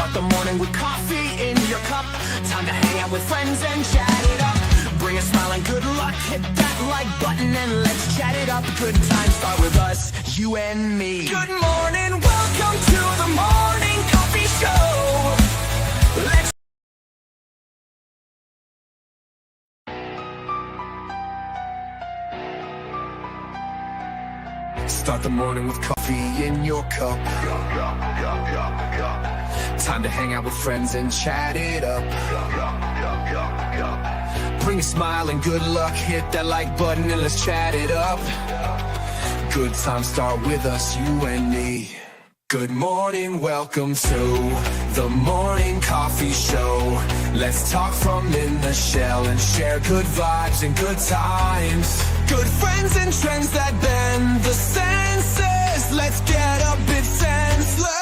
Start the morning with coffee in your cup. Time to hang out with friends and chat it up. Bring a smile and good luck. Hit that like button and let's chat it up. Good times start with us, you and me. Good morning, welcome to the morning coffee show. Let's start the morning with coffee in your cup. Time to hang out with friends and chat it up. Bring a smile and good luck. Hit that like button and let's chat it up. Good times start with us, you and me. Good morning, welcome to the morning coffee show. Let's talk from in the shell and share good vibes and good times. Good friends and trends that bend the senses. Let's get a bit senseless.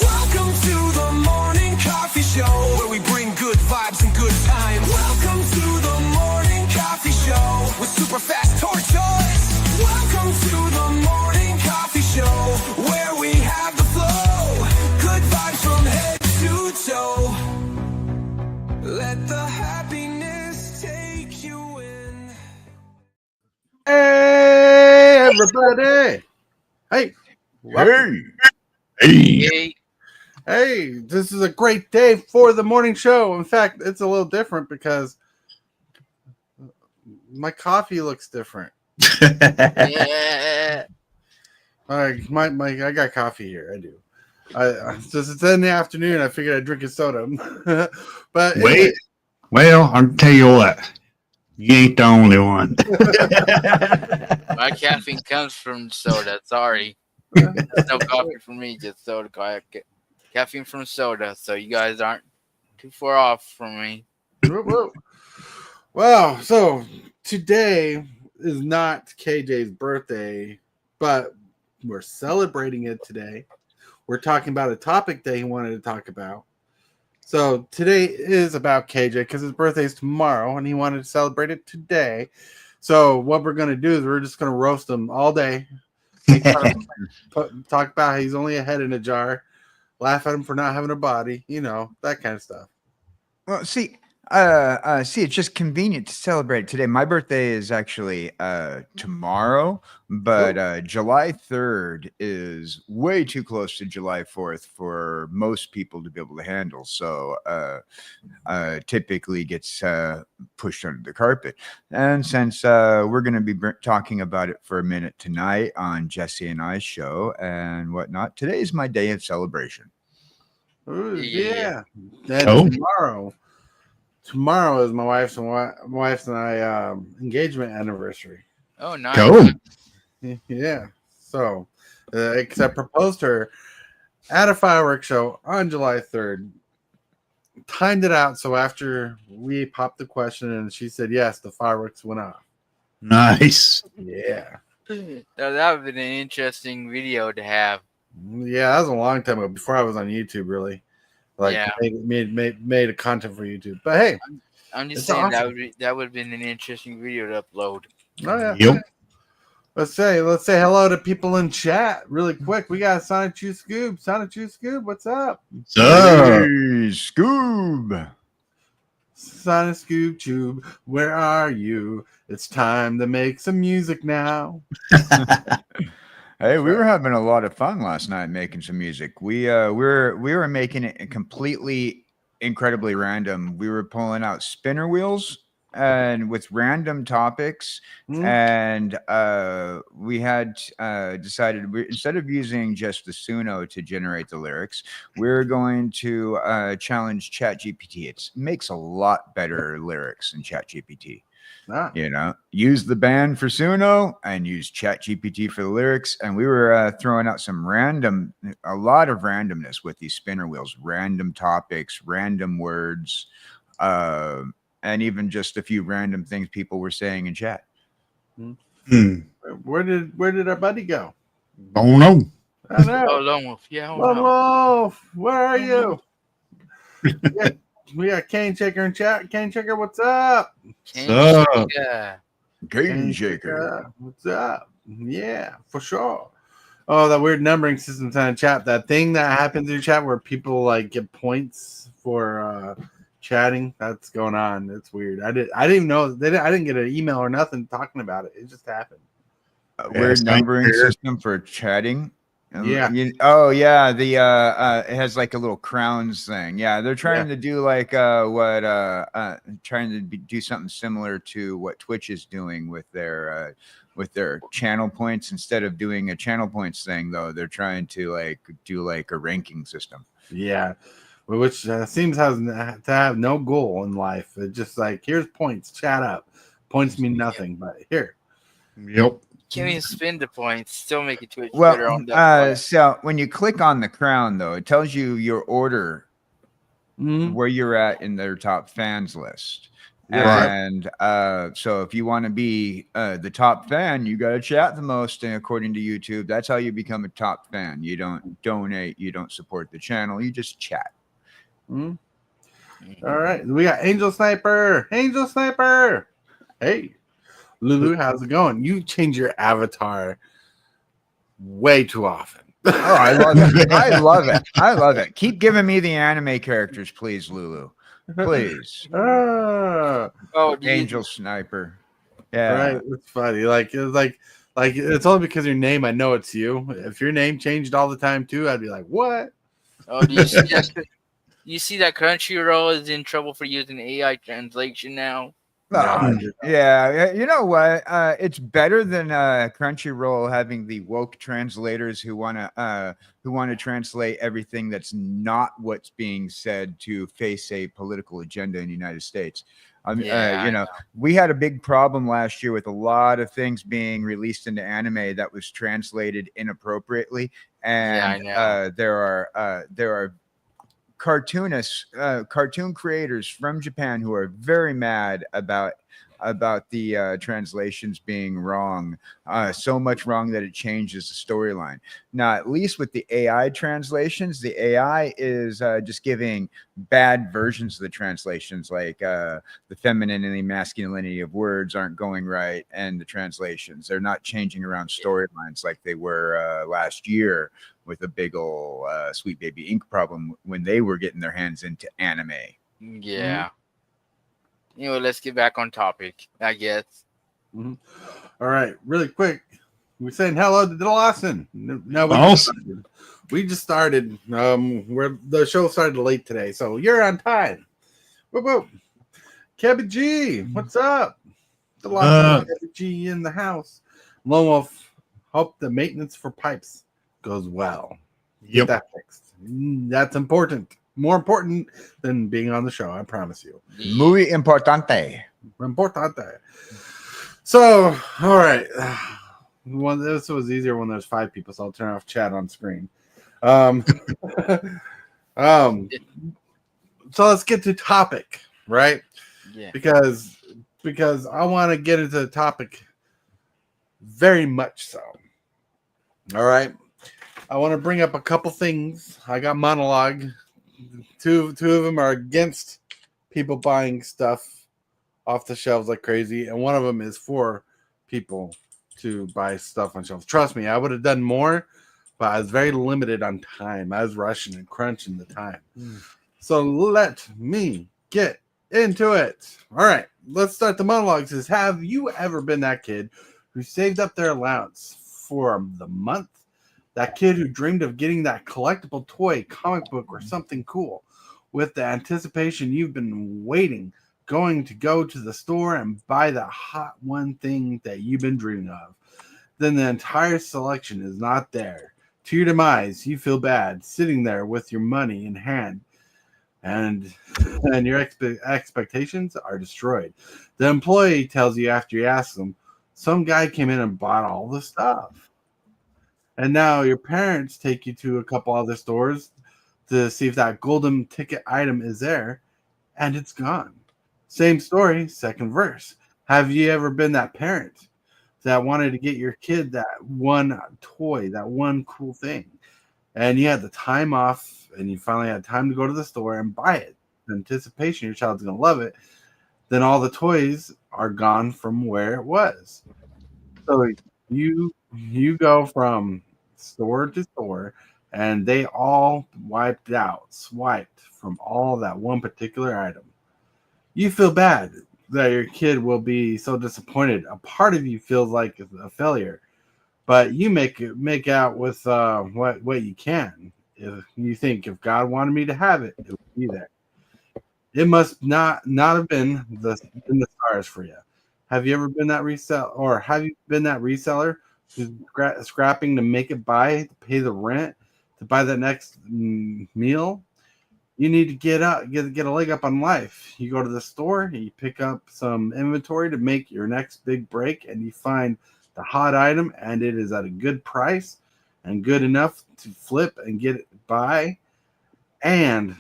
Welcome to the morning coffee show, where we bring good vibes and good times. Welcome to the morning coffee show with super Fast Tortoise. Welcome to the morning coffee show, where we have the flow. Good vibes from head to toe. Let the happiness take you in. Hey, everybody. Hey. Hey, this is a great day for the morning show. In fact, it's a little different because my coffee looks different. Yeah. I got coffee here. I do. Since it's in the afternoon, I figured I'd drink a soda. But wait, anyway. Well, I'll tell you what. You ain't the only one. My caffeine comes from soda. Sorry. There's no coffee for me, just soda. Caffeine from soda, so you guys aren't too far off from me. Well, so today is not KJ's birthday, but we're celebrating it today. We're talking about a topic that he wanted to talk about. So today is about KJ because his birthday is tomorrow and he wanted to celebrate it today. So what we're going to do is we're just going to roast him all day. Talk about how he's only a head in a jar. Laugh at him for not having a body. You know, that kind of stuff. Well, see, it's just convenient to celebrate today. My birthday is actually tomorrow, but July 3rd is way too close to July 4th for most people to be able to handle. So typically gets pushed under the carpet. And since we're going to be talking about it for a minute tonight on Jesse and I's show and whatnot, today is my day of celebration. Ooh, yeah. Then tomorrow is my wife's and I engagement anniversary. Oh, nice. Cool. Yeah. So, because I proposed to her at a fireworks show on July 3rd. Timed it out so after we popped the question and she said yes, the fireworks went off. Nice. Yeah. That would have been an interesting video to have. Yeah, that was a long time ago, before I was on YouTube, really. Like, yeah. made a content for YouTube. But hey, I'm just saying awesome. that would have been an interesting video to upload. Oh yeah. Yep. Let's say hello to people in chat really quick. We got Sonic Chew Scoob. Sonic Chew Scoob, what's up? What's up? Hey, Scoob. Sonic Scoob Tube, where are you? It's time to make some music now. Hey, we were having a lot of fun last night making some music. We were making it completely incredibly random. We were pulling out spinner wheels and with random topics, and we had decided instead of using just the Suno to generate the lyrics, we're going to challenge ChatGPT. It makes a lot better lyrics than ChatGPT. You know, use the band for Suno and use ChatGPT for the lyrics. And we were throwing out a lot of randomness with these spinner wheels, random topics, random words, and even just a few random things people were saying in chat. Where did our buddy go? Don't know. I know. Oh, Lone Wolf. Yeah, Lone Wolf, where are you? We got Cane Shaker in chat. Cane Shaker, what's up? Cane Shaker. What's up? Yeah, for sure. Oh, that weird numbering system in the chat. That thing that happens in your chat where people like get points for chatting. That's going on. It's weird. I didn't even know. I didn't get an email or nothing talking about it. It just happened. Weird numbering system for chatting. Yeah. Oh yeah, the it has like a little crowns thing. Yeah, they're trying to do like do something similar to what Twitch is doing with their channel points. Instead of doing a channel points thing, though, they're trying to do a ranking system. Yeah, which seems to have no goal in life. It's just like, here's points, chat up. Points mean nothing, but here. Yep. Can't even spend the points. Still make it Twitch better on that. Well, so when you click on the crown, though, it tells you your order, where you're at in their top fans list. And so if you want to be the top fan, you got to chat the most. And according to YouTube, that's how you become a top fan. You don't donate. You don't support the channel. You just chat. All right. We got Angel Sniper. Angel Sniper. Hey, Lulu, how's it going? You change your avatar way too often. Oh, I love it. I love it. I love it. Keep giving me the anime characters, please, Lulu. Please. Angel Sniper. Yeah. Right. It's funny. It's only because your name, I know it's you. If your name changed all the time too, I'd be like, what? Oh, do you see that? You see that Crunchyroll is in trouble for using AI translation now? Yeah, you know what? It's better than Crunchyroll having the woke translators who want to translate everything that's not what's being said to face a political agenda in the United States. We had a big problem last year with a lot of things being released into anime that was translated inappropriately, and there are cartoonists, cartoon creators from Japan who are very mad about the translations being wrong, so much wrong that it changes the storyline. Now, at least with the AI translations, the AI is just giving bad versions of the translations, like the femininity and masculinity of words aren't going right, and the translations, they're not changing around storylines like they were last year with a big old Sweet Baby Ink problem when they were getting their hands into anime. Yeah. Let's get back on topic, I guess. All right, really quick. We're saying hello to Lawson. No, we just started. Where the show started late today, so you're on time. Whoop, whoop. Kevin G, what's up? Kevin G in the house. Lone Wolf, hope the maintenance for pipes goes well. Get that fixed. That's important. More important than being on the show, I promise you. Muy importante. Importante. So, all right. This was easier when there's 5 people, so I'll turn off chat on screen. So let's get to topic, right? Yeah. Because I want to get into the topic very much so. All right. I want to bring up a couple things. I got monologue. Two of them are against people buying stuff off the shelves like crazy, and one of them is for people to buy stuff on shelves. Trust me, I would have done more, but I was very limited on time. I was rushing and crunching the time. So let me get into it. All right, let's start the monologue. It says, have you ever been that kid who saved up their allowance for the month? That kid who dreamed of getting that collectible toy, comic book, or something cool with the anticipation you've been waiting, going to go to the store and buy the hot one thing that you've been dreaming of. Then the entire selection is not there. To your demise, you feel bad, sitting there with your money in hand, and your expectations are destroyed. The employee tells you after you ask them, some guy came in and bought all the stuff. And now your parents take you to a couple other stores to see if that golden ticket item is there, and it's gone. Same story, second verse. Have you ever been that parent that wanted to get your kid that one toy, that one cool thing, and you had the time off, and you finally had time to go to the store and buy it? The anticipation your child's going to love it. Then all the toys are gone from where it was. So you go from store to store, and they all swiped from all that one particular item. You feel bad that your kid will be so disappointed. A part of you feels like a failure, but you make out with what you can. If you think if God wanted me to have it, it would be there. It must not have been in the stars for you. Have you ever been that reseller who's scrapping to make it by, to pay the rent, to buy the next meal? You need to get a leg up on life. You go to the store, you pick up some inventory to make your next big break, and you find the hot item, and it is at a good price and good enough to flip and get it by, and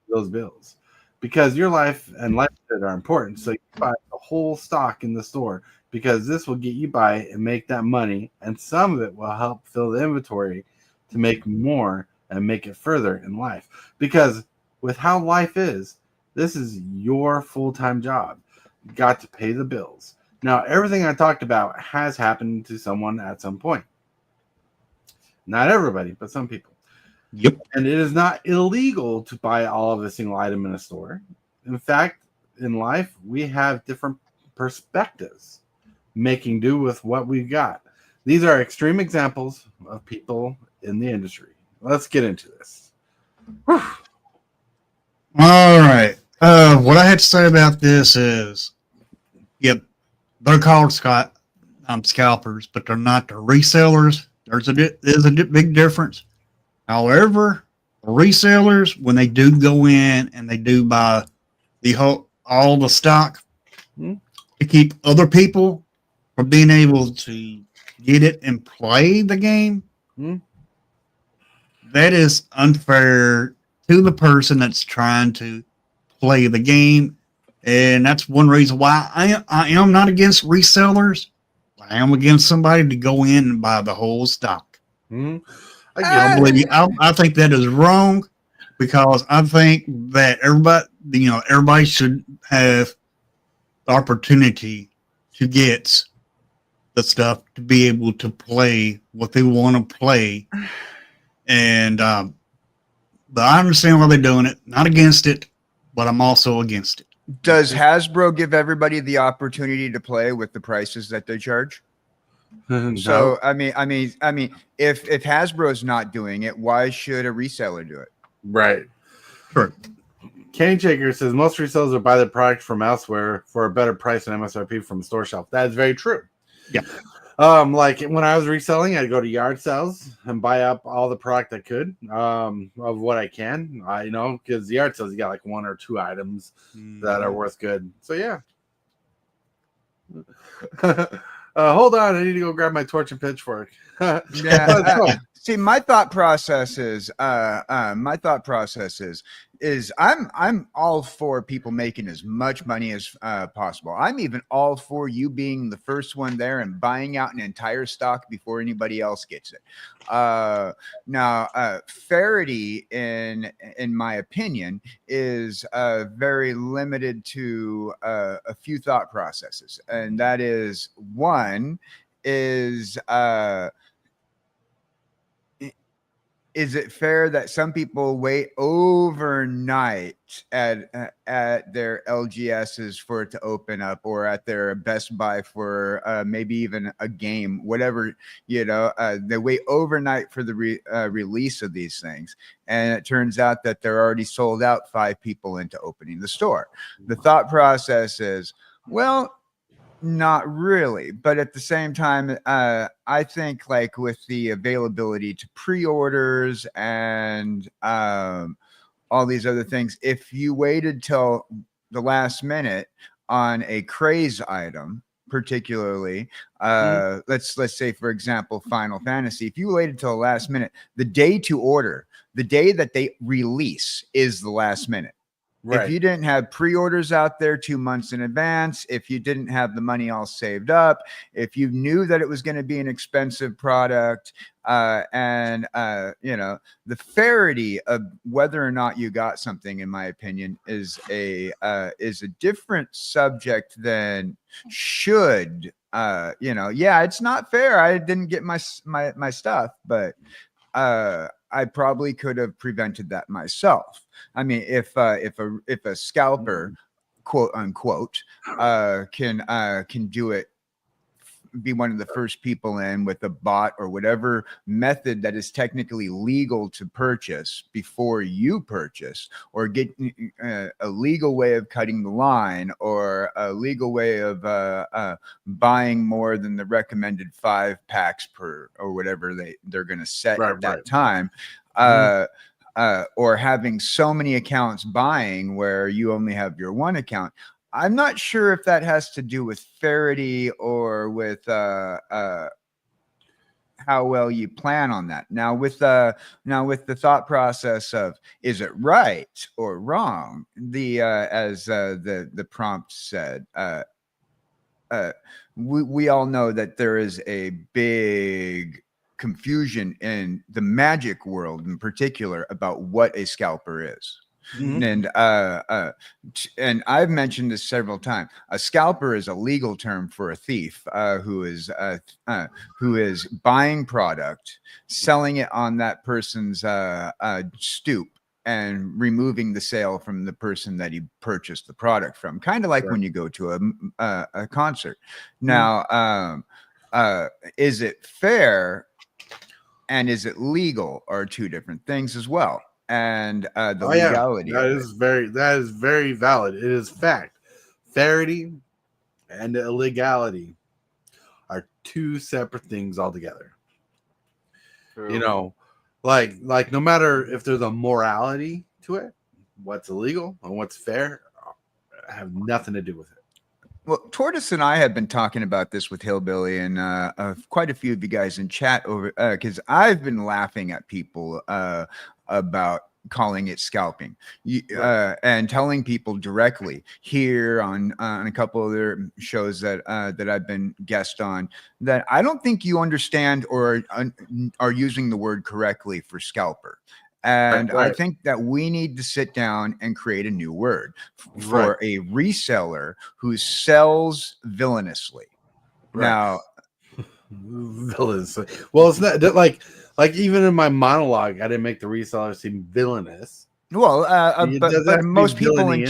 those bills, because your life and livelihood are important. So you buy the whole stock in the store because this will get you by and make that money, and some of it will help fill the inventory to make more and make it further in life. Because with how life is, this is your full-time job. You got to pay the bills. Now, everything I talked about has happened to someone at some point. Not everybody, but some people. Yep. And it is not illegal to buy all of a single item in a store. In fact, in life, we have different perspectives, making do with what we've got. These are extreme examples of people in the industry. Let's get into this. Whew. All right. What I had to say about this is, yep, they're called scalpers, but they're not the resellers. There's a big difference. However, resellers, when they do go in and they do buy all the stock to keep other people from being able to get it and play the game, that is unfair to the person that's trying to play the game. And that's one reason why I am not against resellers. I am against somebody to go in and buy the whole stock. I think that is wrong, because I think that everybody should have the opportunity to get the stuff to be able to play what they want to play. And but I understand why they're doing it. Not against it, but I'm also against it. Does Hasbro give everybody the opportunity to play with the prices that they charge? No. So I mean, if Hasbro is not doing it, why should a reseller do it? Right. Sure. Kenny Shaker says most resellers will buy the product from elsewhere for a better price than MSRP from the store shelf. That is very true. Yeah. Like when I was reselling, I'd go to yard sales and buy up all the product I could of what I can. Because the yard sales, you got like one or two items that are worth good. So yeah. Hold on, I need to go grab my torch and pitchfork. See, my thought process is I'm all for people making as much money as possible. I'm even all for you being the first one there and buying out an entire stock before anybody else gets it. Now, fairity, in my opinion, is very limited to a few thought processes, and that is one is. Is it fair that some people wait overnight at their LGSs for it to open up, or at their Best Buy for maybe even a game, whatever, they wait overnight for the release of these things. And it turns out that they're already sold out 5 people into opening the store. The thought process is, well, not really, but at the same time, I think like with the availability to pre-orders and all these other things, if you waited till the last minute on a craze item, particularly, let's say for example Final Fantasy, if you waited till the last minute, the day to order, the day that they release is the last minute. Right. If you didn't have pre-orders out there 2 months in advance, if you didn't have the money all saved up, if you knew that it was going to be an expensive product, and the fairity of whether or not you got something, in my opinion, is a different subject than should yeah, it's not fair. I didn't get my stuff, but I probably could have prevented that myself. I mean, if a scalper, quote unquote, can do it, be one of the first people in with a bot or whatever method that is technically legal to purchase before you purchase, or get a legal way of cutting the line, or a legal way of buying more than the recommended 5 packs per, or whatever they're going to set at that time. Or having so many accounts buying where you only have your one account. I'm not sure if that has to do with fairity or with how well you plan on that. Now with the thought process of, is it right or wrong? As the prompt said, we all know that there is a big confusion in the Magic world in particular about what a scalper is. And I've mentioned this several times. A scalper is a legal term for a thief who is buying product, selling it on that person's stoop, and removing the sale from the person that he purchased the product from. Kind of like when you go to a concert. Now, is it fair and is it legal are two different things as well. And the legality. That is very valid. It is fact. Fairity and illegality are two separate things altogether. True. You know, like no matter if there's a morality to it, what's illegal and what's fair have nothing to do with it. Well, Tortoise and I have been talking about this with Hillbilly and quite a few of you guys in chat over, because I've been laughing at people about calling it scalping, and telling people directly here on a couple of their shows that I've been guest on, that I don't think you understand or are using the word correctly for scalper. And I think that we need to sit down and create a new word for a reseller who sells villainously. Now, villainously. Well, it's not like even in my monologue, I didn't make the reseller seem villainous. Well, but most people in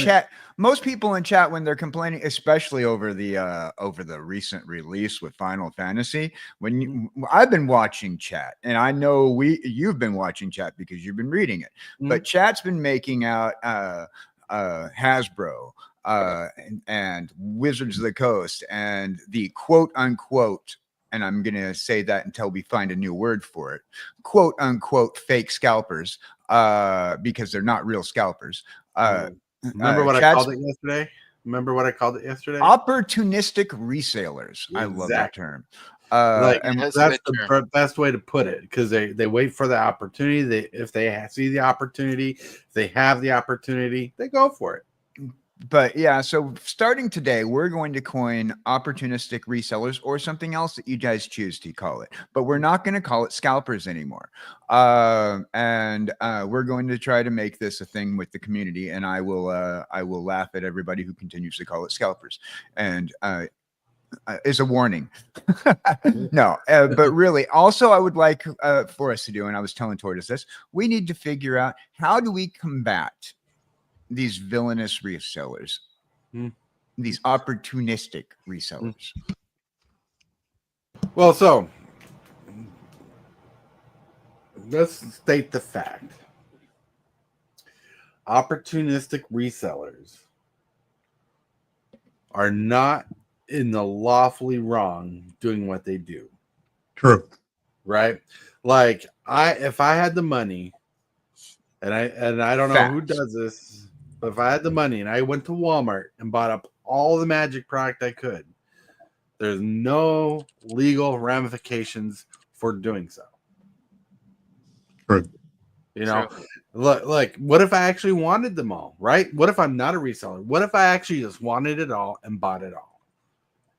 chat, when they're complaining, especially over the recent release with Final Fantasy, I've been watching chat, and I know you've been watching chat because you've been reading it, but chat's been making out Hasbro and Wizards of the Coast and the quote unquote, and I'm going to say that until we find a new word for it, quote unquote fake scalpers, because they're not real scalpers. Remember what I called it yesterday? Opportunistic resellers. Exactly. I love that term. And that's the best way to put it, because they wait for the opportunity. If they see the opportunity, if they have the opportunity, they go for it. But yeah, so starting today, we're going to coin opportunistic resellers, or something else that you guys choose to call it. But we're not going to call it scalpers anymore. And we're going to try to make this a thing with the community. And I will laugh at everybody who continues to call it scalpers. And is a warning. No, but really, also I would like for us to do, and I was telling Tortoise this, we need to figure out, how do we combat these villainous resellers, these opportunistic resellers? Well, so let's state the fact. Opportunistic resellers are not in the lawfully wrong doing what they do. True. Right? Like, if I had the money, and I don't know who does this, but if I had the money and I went to Walmart and bought up all the Magic product I could, there's no legal ramifications for doing so. True. You know, like, what if I actually wanted them all, right? What if I'm not a reseller? What if I actually just wanted it all and bought it all?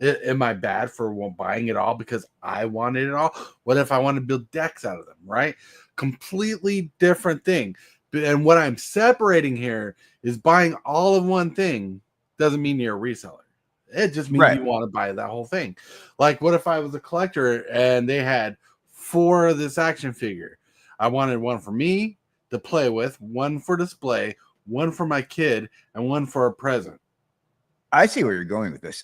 Am I bad for buying it all because I wanted it all? What if I want to build decks out of them, right? Completely different thing. And what I'm separating here is buying all of one thing doesn't mean you're a reseller. It just means Right. you want to buy that whole thing. Like, what if I was a collector and they had 4 of this action figure? I wanted one for me to play with, one for display, one for my kid, and one for a present. I see where you're going with this.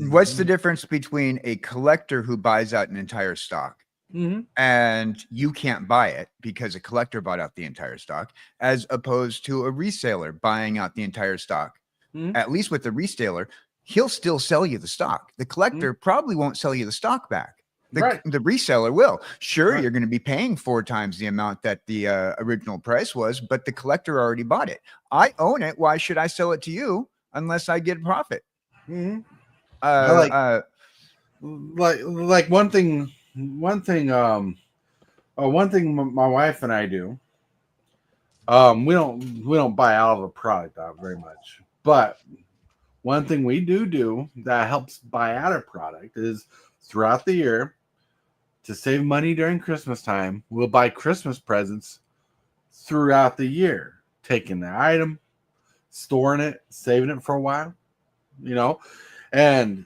What's the difference between a collector who buys out an entire stock Mm-hmm. and you can't buy it because a collector bought out the entire stock, as opposed to a reseller buying out the entire stock? Mhm. At least with the reseller, he'll still sell you the stock. The collector probably won't sell you the stock back. Right. The reseller will. Sure, Right. you're going to be paying 4 times the amount that the original price was, but the collector already bought it. I own it. Why should I sell it to you unless I get a profit? Mm-hmm. Like one thing my wife and I do. We don't buy out of a product very much, but one thing we do that helps buy out a product is throughout the year, to save money during Christmas time, we'll buy Christmas presents throughout the year, taking the item, storing it, saving it for a while, and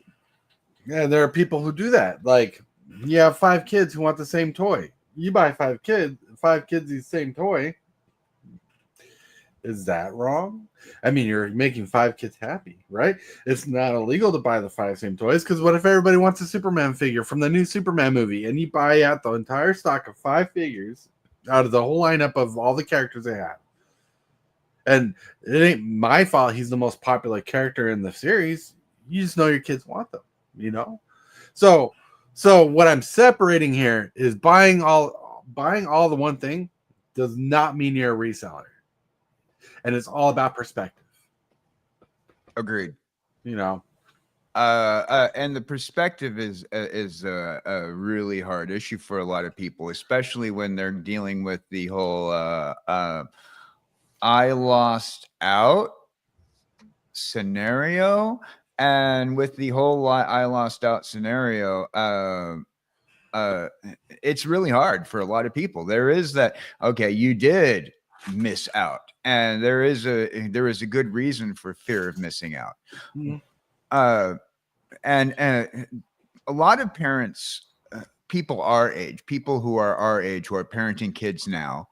yeah, there are people who do that. Like, you have 5 kids who want the same toy. You buy 5 kids the same toy. Is that wrong? I mean, you're making 5 kids happy, right? It's not illegal to buy the 5 same toys, because what if everybody wants a Superman figure from the new Superman movie and you buy out the entire stock of 5 figures out of the whole lineup of all the characters they have? And it ain't my fault he's the most popular character in the series. You just know your kids want them, So what I'm separating here is buying all the one thing does not mean you're a reseller. And it's all about perspective. Agreed. And the perspective is a really hard issue for a lot of people, especially when they're dealing with the whole I lost out scenario. And with the whole I lost out scenario, it's really hard for a lot of people. There is that, okay, you did miss out, and there is a good reason for fear of missing out. And a lot of parents, people who are our age, who are parenting kids now,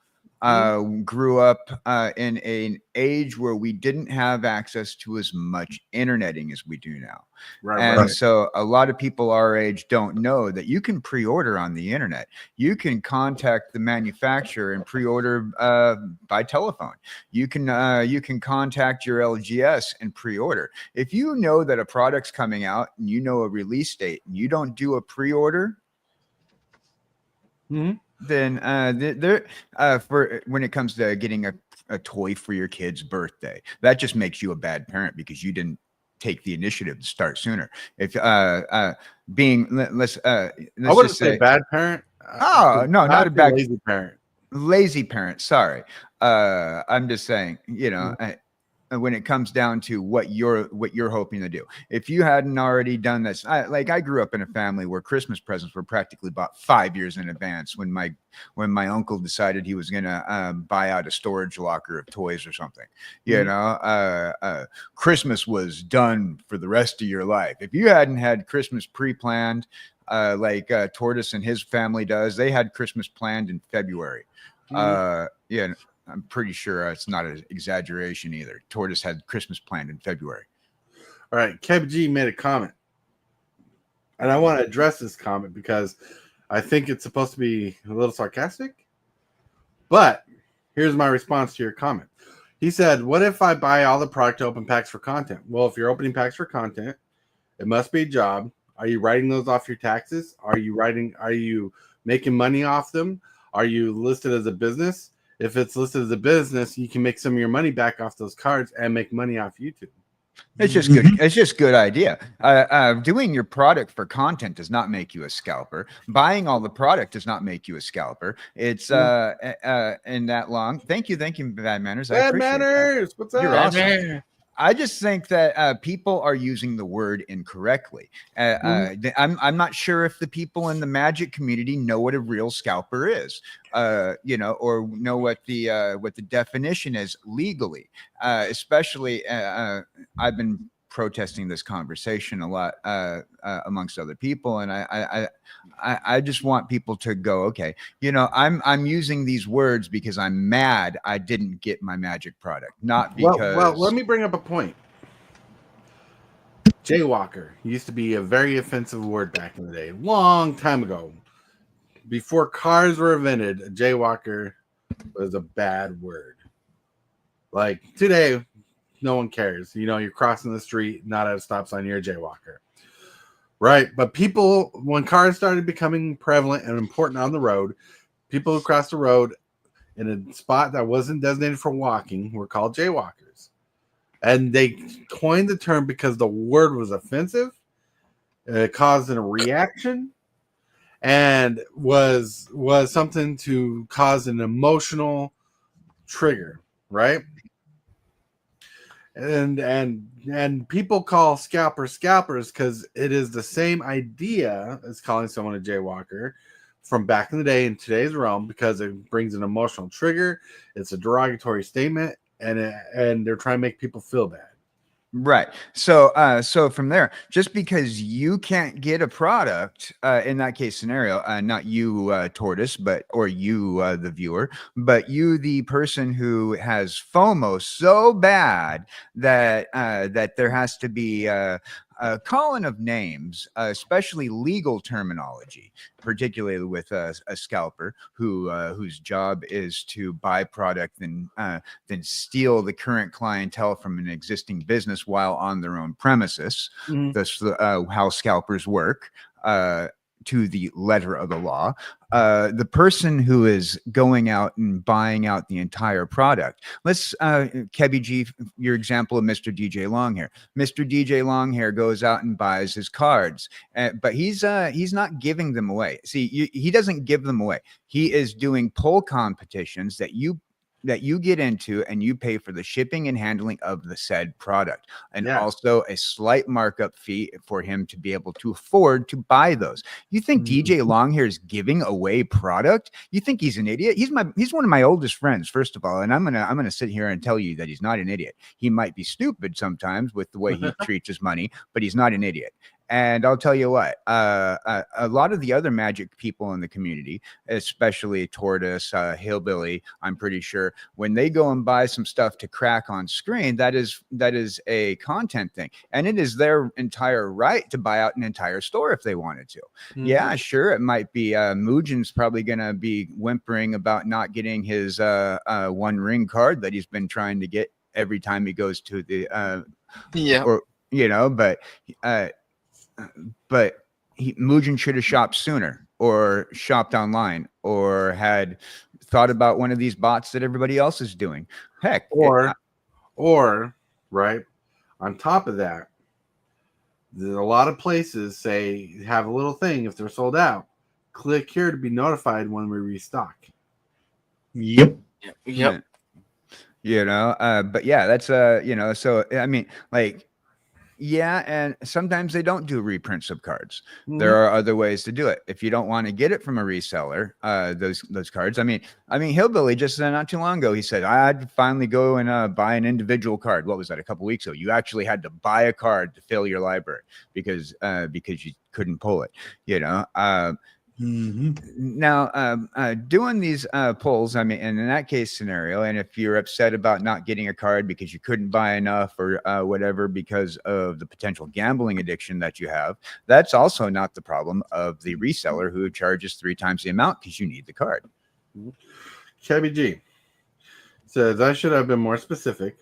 grew up in an age where we didn't have access to as much interneting as we do now. Right. So a lot of people our age don't know that you can pre-order on the internet. You can contact the manufacturer and pre-order by telephone. You can contact your LGS and pre-order. If you know that a product's coming out and you know a release date and you don't do a pre-order, then for when it comes to getting a toy for your kid's birthday, that just makes you a bad parent because you didn't take the initiative to start sooner. If I wouldn't say bad parent. No, not a bad lazy parent. Lazy parent. Sorry. I'm just saying, when it comes down to what you're hoping to do. If you hadn't already done this, I grew up in a family where Christmas presents were practically bought 5 years in advance. When my uncle decided he was gonna buy out a storage locker of toys or something, Christmas was done for the rest of your life. If you hadn't had Christmas pre-planned, like Tortoise and his family does, they had Christmas planned in February. I'm pretty sure it's not an exaggeration either. Tortoise had Christmas planned in February. All right. Kev G made a comment. And I want to address this comment because I think it's supposed to be a little sarcastic. But here's my response to your comment. He said, what if I buy all the product to open packs for content? Well, if you're opening packs for content, it must be a job. Are you writing those off your taxes? Are you making money off them? Are you listed as a business? If it's listed as a business, you can make some of your money back off those cards and make money off YouTube. It's just good. It's just good idea. Doing your product for content does not make you a scalper. Buying all the product does not make you a scalper. It's in that long. Thank you, Bad Manners. Bad Manners. What's up? You're awesome. I just think that people are using the word incorrectly. I'm not sure if the people in the Magic community know what a real scalper is, or know what the definition is legally. Especially, I've been protesting this conversation a lot amongst other people, and I just want people to go, okay, you know, I'm using these words because I'm mad I didn't get my Magic product, not because. Well, let me bring up a point. Jaywalker used to be a very offensive word back in the day, long time ago. Before cars were invented, a jaywalker was a bad word. Like today, no one cares. You know, you're crossing the street, not at a stop sign, you're a jaywalker. Right? But people, when cars started becoming prevalent and important on the road, people who crossed the road in a spot that wasn't designated for walking were called jaywalkers. And they coined the term because the word was offensive, it caused a reaction, and was something to cause an emotional trigger, right? And people call scalpers because it is the same idea as calling someone a jaywalker from back in the day in today's realm, because it brings an emotional trigger. It's a derogatory statement, and they're trying to make people feel bad. Right. So, so from there, just because you can't get a product, in that case scenario, not you, Tortoise, or you, the viewer, but you, the person who has FOMO so bad that, that there has to be, calling of names, especially legal terminology, particularly with a scalper whose job is to buy product and then steal the current clientele from an existing business while on their own premises. That's how scalpers work. To the letter of the law, the person who is going out and buying out the entire product. Let's, Kebby G, your example of Mr. DJ Longhair. Mr. DJ Longhair goes out and buys his cards, but he's not giving them away. See, he doesn't give them away. He is doing pull competitions that you get into, and you pay for the shipping and handling of the said product, and also a slight markup fee for him to be able to afford to buy those. You think DJ Longhair is giving away product? You think he's an idiot? He's one of my oldest friends, first of all, and I'm gonna sit here and tell you that he's not an idiot. He might be stupid sometimes with the way he treats his money, but he's not an idiot. And I'll tell you what, a lot of the other Magic people in the community, especially Tortoise, Hillbilly, I'm pretty sure, when they go and buy some stuff to crack on screen, that is a content thing. And it is their entire right to buy out an entire store if they wanted to. Yeah, sure, it might be, Mujin's probably going to be whimpering about not getting his One Ring card that he's been trying to get every time he goes to the, or, you know, but Mujin should have shopped sooner, or shopped online, or had thought about one of these bots that everybody else is doing. Heck, or right on top of that, there's a lot of places say have a little thing if they're sold out. Click here to be notified when we restock. Yep. Yep. You know, but yeah, that's you know, so I mean, like. Yeah, and sometimes they don't do reprints of cards. There are other ways to do it. If you don't want to get it from a reseller, those cards. I mean, Hillbilly just not too long ago, he said, I'd finally go and buy an individual card. What was that? A couple weeks ago, you actually had to buy a card to fill your library because you couldn't pull it. You know. Now, doing these polls, I mean, and in that case scenario, and if you're upset about not getting a card because you couldn't buy enough or whatever because of the potential gambling addiction that you have, that's also not the problem of the reseller who charges 3 times the amount because you need the card. Chevy G says, I should have been more specific.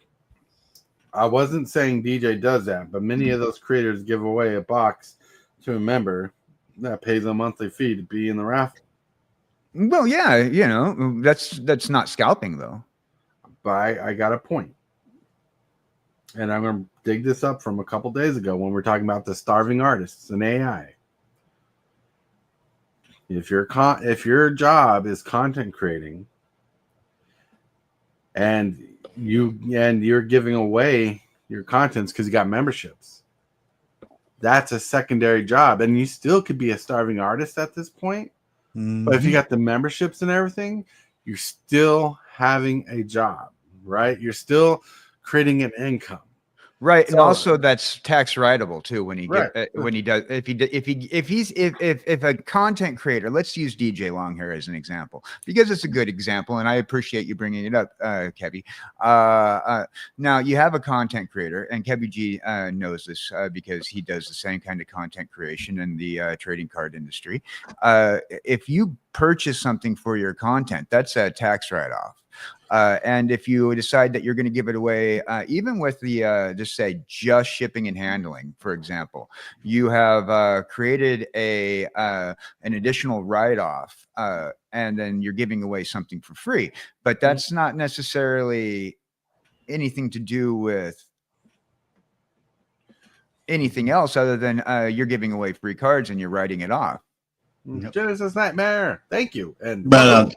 I wasn't saying DJ does that, but many of those creators give away a box to a member that pays a monthly fee to be in the raffle. Well, yeah, you know, that's not scalping though. But I got a point. And I'm going to dig this up from a couple days ago when we're talking about the starving artists and AI. If your job is content creating and you're giving away your contents because you got memberships, that's a secondary job, and you still could be a starving artist at this point. But if you got the memberships and everything, you're still having a job, right? You're still creating an income. Right, and So- also that's tax writable too when he Right. when he does if a content creator, let's use DJ Longhair as an example because it's a good example, and I appreciate you bringing it up, Kevy. Now you have a content creator, and Kevy G knows this because he does the same kind of content creation in the trading card industry. If you purchase something for your content, that's a tax write-off. And if you decide that you're going to give it away, even with the just shipping and handling, for example, you have created an additional write-off, and then you're giving away something for free. But that's not necessarily anything to do with anything else other than you're giving away free cards and you're writing it off. Genesis Nightmare. Thank you. And But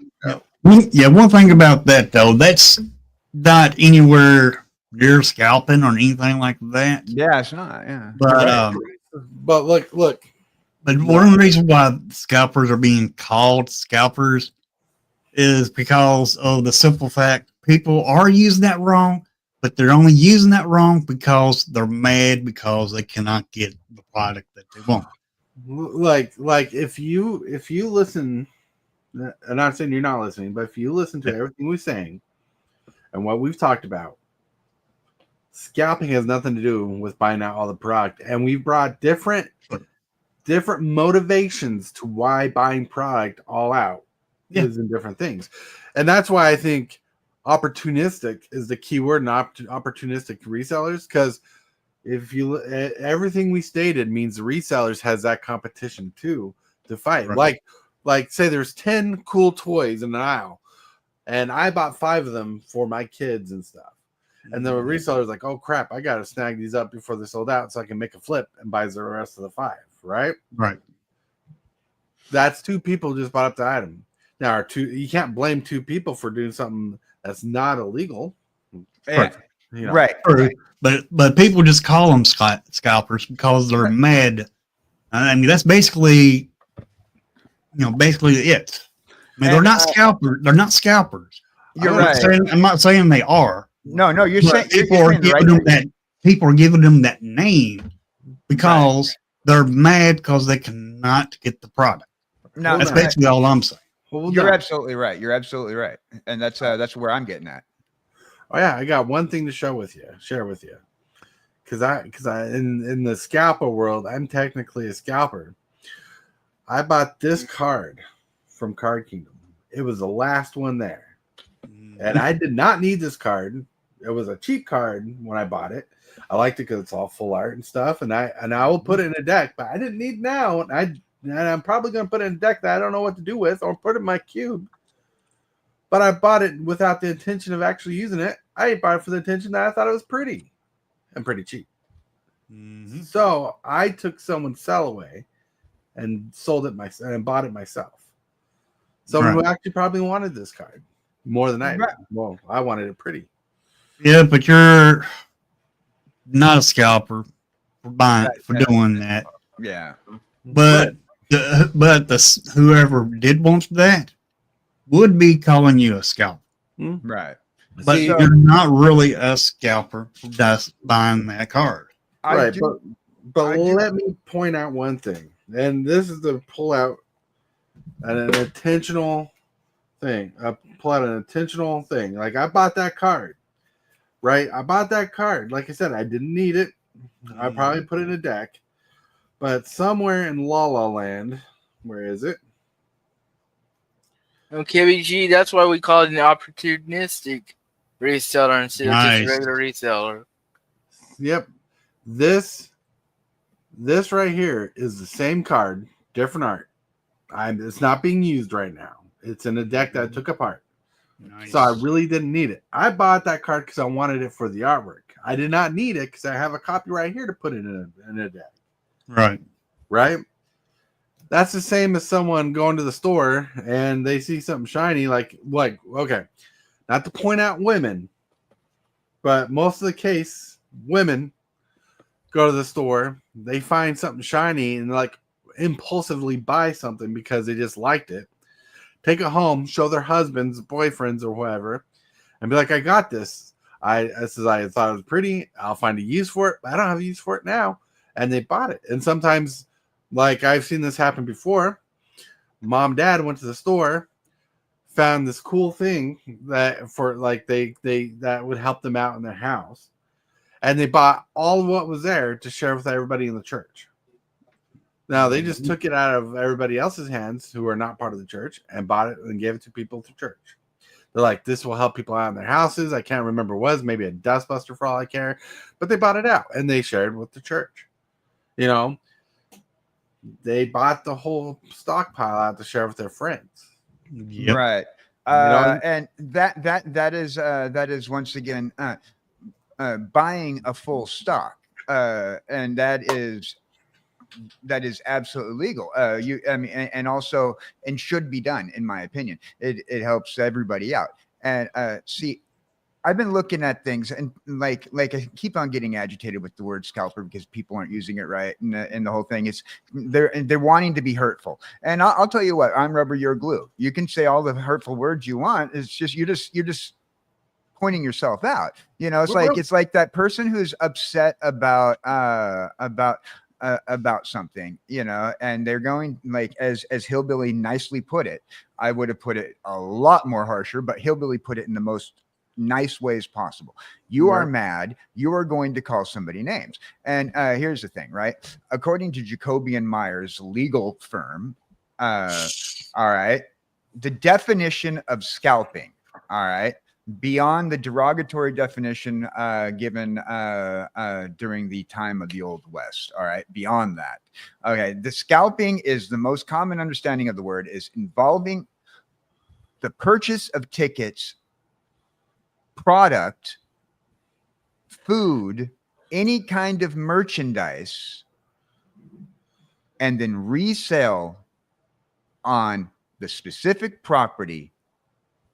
yeah, one thing about that though, that's not anywhere near scalping or anything like that. Yeah, it's not. Yeah, but look. But one of the reasons why scalpers are being called scalpers is because of the simple fact people are using that wrong, but they're only using that wrong because they're mad because they cannot get the product that they want. Like if you listen, I'm not saying you're not listening, but if you listen to everything we're saying and what we've talked about, scalping has nothing to do with buying out all the product, and we've brought different motivations to why buying product all out is in different things, and that's why I think opportunistic is the key word, and opportunistic resellers, because if you everything we stated means the resellers has that competition too to fight. Right. Like say there's 10 cool toys in an aisle, and I bought 5 of them for my kids and stuff. And the reseller's like, oh crap, I gotta snag these up before they're sold out so I can make a flip and buys the rest of the 5, right? Right. That's 2 people just bought up the item. Now you can't blame 2 people for doing something that's not illegal. yeah. You know? Right. True. But people just call them scalpers because they're mad. I mean, that's basically it. I mean, they're not scalpers. They're not scalpers. You're right. I'm not saying they are. No, you're saying People are giving them that name because they're mad because they cannot get the product. No, That's basically all I'm saying. You're absolutely right. You're absolutely right, and that's where I'm getting at. Oh yeah, I got one thing to share with you, because I in the scalper world, I'm technically a scalper. I bought this card from Card Kingdom. It was the last one there, and I did not need this card. It was a cheap card when I bought it. I liked it because it's all full art and stuff, and I will put it in a deck, but I didn't need it now, and I'm probably going to put it in a deck that I don't know what to do with, or put it in my cube. But I bought it without the intention of actually using it. I bought it for the intention that I thought it was pretty and pretty cheap. Mm-hmm. So I took someone's sell away and sold it myself and bought it myself. Someone who actually probably wanted this card more than I did. Well, I wanted it pretty. Yeah, but you're not a scalper for buying for doing that. Yeah, but whoever did want that would be calling you a scalper. Right. But you're not really a scalper for just buying that card. Right. But let me point out one thing. And this is to pull out an intentional thing. Like I bought that card. Right? I bought that card. Like I said, I didn't need it. I probably put it in a deck. But somewhere in La La Land, where is it? KBG, that's why we call it an opportunistic reseller instead of just a regular reseller. Yep. This right here is the same card, different art. It's not being used right now. It's in a deck that I took apart. Nice. So I really didn't need it. I bought that card because I wanted it for the artwork. I did not need it because I have a copy right here to put it in a deck. Right. That's the same as someone going to the store and they see something shiny, like okay, not to point out women, but most of the case, women go to the store, they find something shiny and like impulsively buy something because they just liked it. Take it home, show their husbands, boyfriends, or whatever, and be like, I got this. I thought it was pretty. I'll find a use for it. But I don't have a use for it now. And they bought it. And sometimes, like I've seen this happen before, mom, dad went to the store, found this cool thing that for like they that would help them out in their house. And they bought all of what was there to share with everybody in the church. Now they just took it out of everybody else's hands who are not part of the church and bought it and gave it to people to church. They're like, this will help people out in their houses. I can't remember what it was, maybe a dustbuster for all I care, but they bought it out and they shared with the church. You know, they bought the whole stockpile out to share with their friends. Yep. Right. know? And that is once again buying a full stock, and that is absolutely legal. And also, and should be done, in my opinion. It helps everybody out. And see, I've been looking at things, and like I keep on getting agitated with the word scalper because people aren't using it right, and the whole thing is they're wanting to be hurtful. And I'll tell you what, I'm rubber, you're glue. You can say all the hurtful words you want. It's just you're just pointing yourself out. You know, it's like that person who's upset about something, you know, and they're going, like, as Hillbilly nicely put it. I would have put it a lot more harsher, but Hillbilly put it in the most nice ways possible. You are mad. You are going to call somebody names. And here's the thing, right? According to Jacoby and Myers legal firm, all right, the definition of scalping, all right, beyond the derogatory definition given during the time of the Old West. All right. Beyond that. Okay. The scalping is the most common understanding of the word is involving the purchase of tickets, product, food, any kind of merchandise, and then resale on the specific property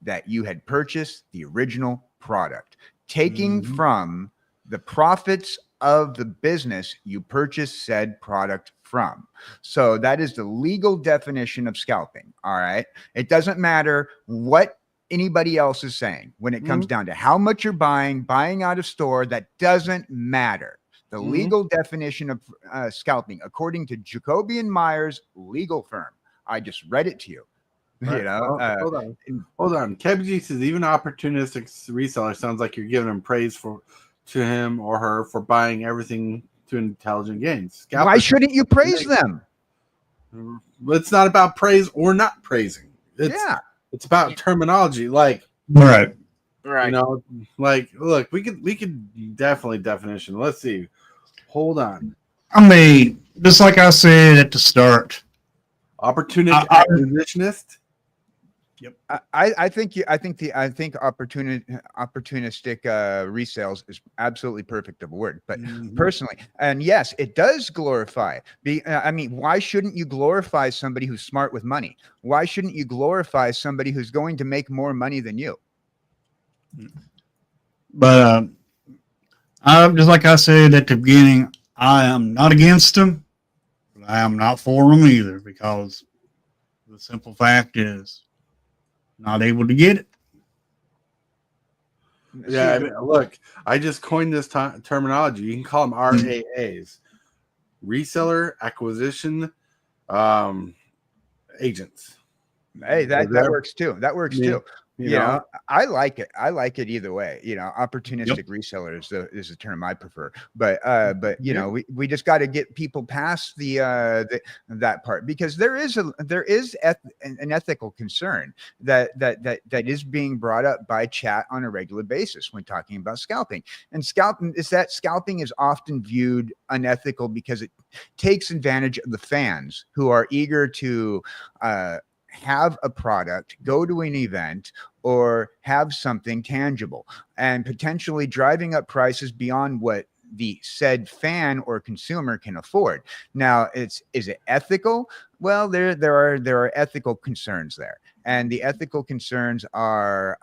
that you had purchased the original product, taking from the profits of the business you purchased said product from. So that is the legal definition of scalping. All right. It doesn't matter what anybody else is saying when it comes down to how much you're buying out of store. That doesn't matter. The legal definition of scalping, according to Jacoby and Myers legal firm. I just read it to you. Right. You know, hold on. KBG says even opportunistic reseller sounds like you're giving him praise to him or her for buying everything to intelligent gains. Why shouldn't you praise them? It's not about praise or not praising. It's about terminology. Like, Right. you know, like, look, we could definitely definition. Let's see. Hold on. I mean, just like I said at the start, Opportunistic acquisitionist. Yep. I think opportunistic resales is absolutely perfect of a word, but personally, and yes, it does glorify. I mean, why shouldn't you glorify somebody who's smart with money? Why shouldn't you glorify somebody who's going to make more money than you? but I'm just like I said at the beginning, I am not against them, but I am not for them either, because the simple fact is not able to get it. Yeah, I mean, look, I just coined this terminology. You can call them RAAs, reseller acquisition agents. Hey, that works too. That works too. You know, I like it. I like it either way. You know, opportunistic reseller is the term I prefer. But you know, we just got to get people past that part, because there is an ethical concern that is being brought up by chat on a regular basis when talking about scalping. And scalping is often viewed unethical because it takes advantage of the fans who are eager to have a product, go to an event, or have something tangible, and potentially driving up prices beyond what the said fan or consumer can afford. Now, is it ethical? Well, there are ethical concerns there, and the ethical concerns are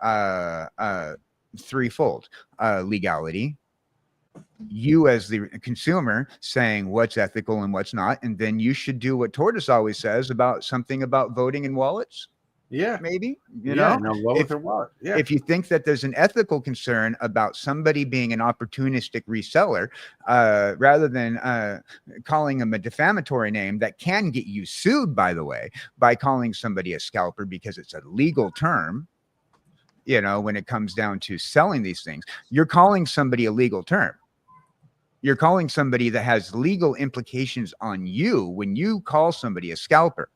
threefold: legality, you as the consumer saying what's ethical and what's not, and then you should do what Tortoise always says about something about voting in wallets. Yeah. maybe, you Yeah, know, no, what with their wallet. Yeah. if you think that there's an ethical concern about somebody being an opportunistic reseller, rather than calling them a defamatory name that can get you sued, by the way, by calling somebody a scalper because it's a legal term, you know, when it comes down to selling these things, you're calling somebody a legal term. You're calling somebody that has legal implications on you when you call somebody a scalper.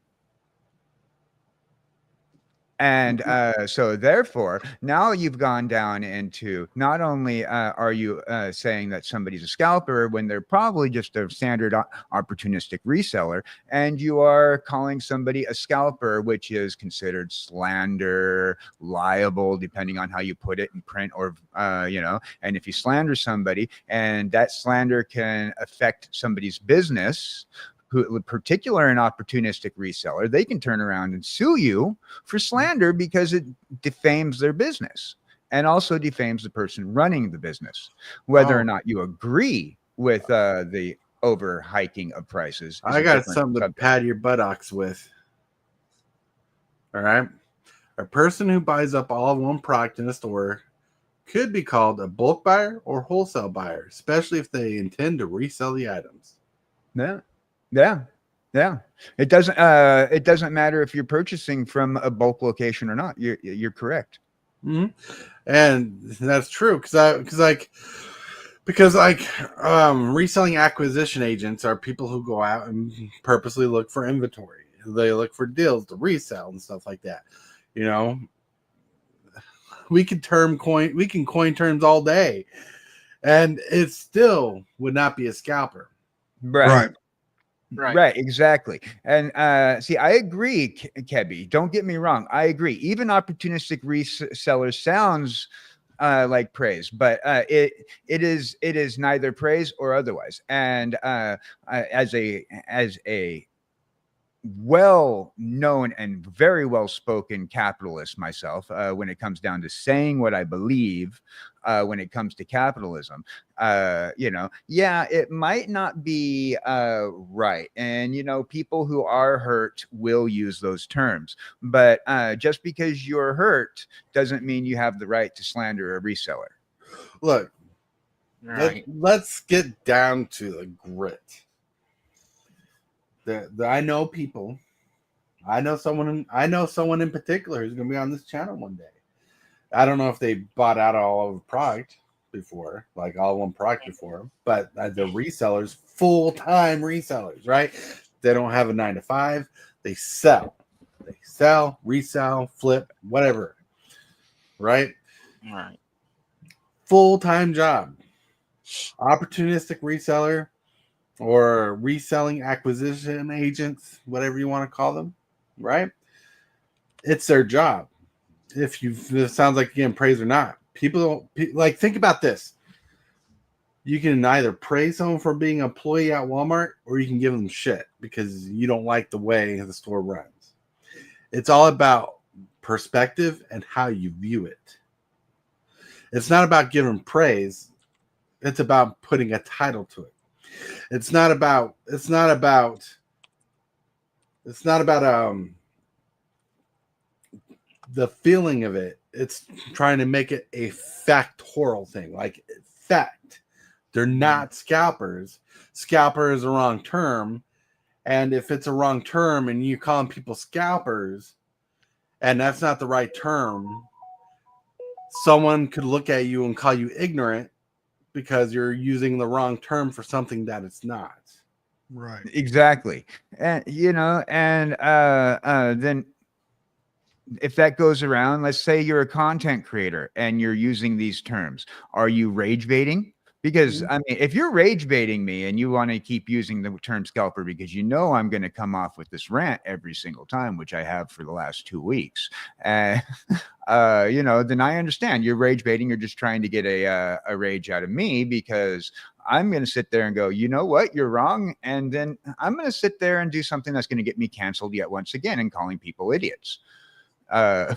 And so therefore, now you've gone down into not only are you saying that somebody's a scalper when they're probably just a standard opportunistic reseller, and you are calling somebody a scalper, which is considered slander, liable, depending on how you put it in print, or, you know, and if you slander somebody and that slander can affect somebody's business, who, particular an opportunistic reseller, they can turn around and sue you for slander because it defames their business and also defames the person running the business. Whether or not you agree with the overhiking of prices, I got something to pat your buttocks with. All right. A person who buys up all of one product in a store could be called a bulk buyer or wholesale buyer, especially if they intend to resell the items. Yeah. Yeah. Yeah. It doesn't matter if you're purchasing from a bulk location or not. You're correct. Mm-hmm. And that's true because reselling acquisition agents are people who go out and purposely look for inventory. They look for deals to resell and stuff like that. You know, we can coin terms all day, and it still would not be a scalper. Right. Right, exactly. And see, I agree, Kebby. Don't get me wrong. I agree. Even opportunistic resellers sounds like praise, but it is neither praise or otherwise. And as a well-known and very well-spoken capitalist myself, when it comes down to saying what I believe, when it comes to capitalism, you know, yeah, it might not be right. And, you know, people who are hurt will use those terms. But just because you're hurt doesn't mean you have the right to slander a reseller. Look, Right. let's get down to the grit. I know people. I know someone in particular who's going to be on this channel one day. I don't know if they bought out all of the product before, like all one product before, but the resellers, full-time resellers, right? They don't have a 9-to-5. They sell, resell, flip, whatever, right? Right. Full-time job. Opportunistic reseller or reselling acquisition agents, whatever you want to call them, right? It's their job. If it sounds like you're getting praise or not, people like, think about this. You can either praise someone for being an employee at Walmart, or you can give them shit because you don't like the way the store runs. It's all about perspective and how you view it. It's not about giving praise. It's about putting a title to it. It's not about the feeling of it. It's trying to make it a factorial thing, like fact. They're not scalpers. Scalper is a wrong term, and if it's a wrong term and you're calling people scalpers, and that's not the right term, someone could look at you and call you ignorant because you're using the wrong term for something that it's not. Right. Exactly. And, you know, and then if that goes around, let's say you're a content creator and you're using these terms, are you rage baiting? Because I mean, if you're rage baiting me and you want to keep using the term scalper because you know I'm going to come off with this rant every single time, which I have for the last 2 weeks, you know, then I understand you're rage baiting. You're just trying to get a rage out of me because I'm going to sit there and go, you know what, you're wrong. And then I'm going to sit there and do something that's going to get me canceled yet once again and calling people idiots. You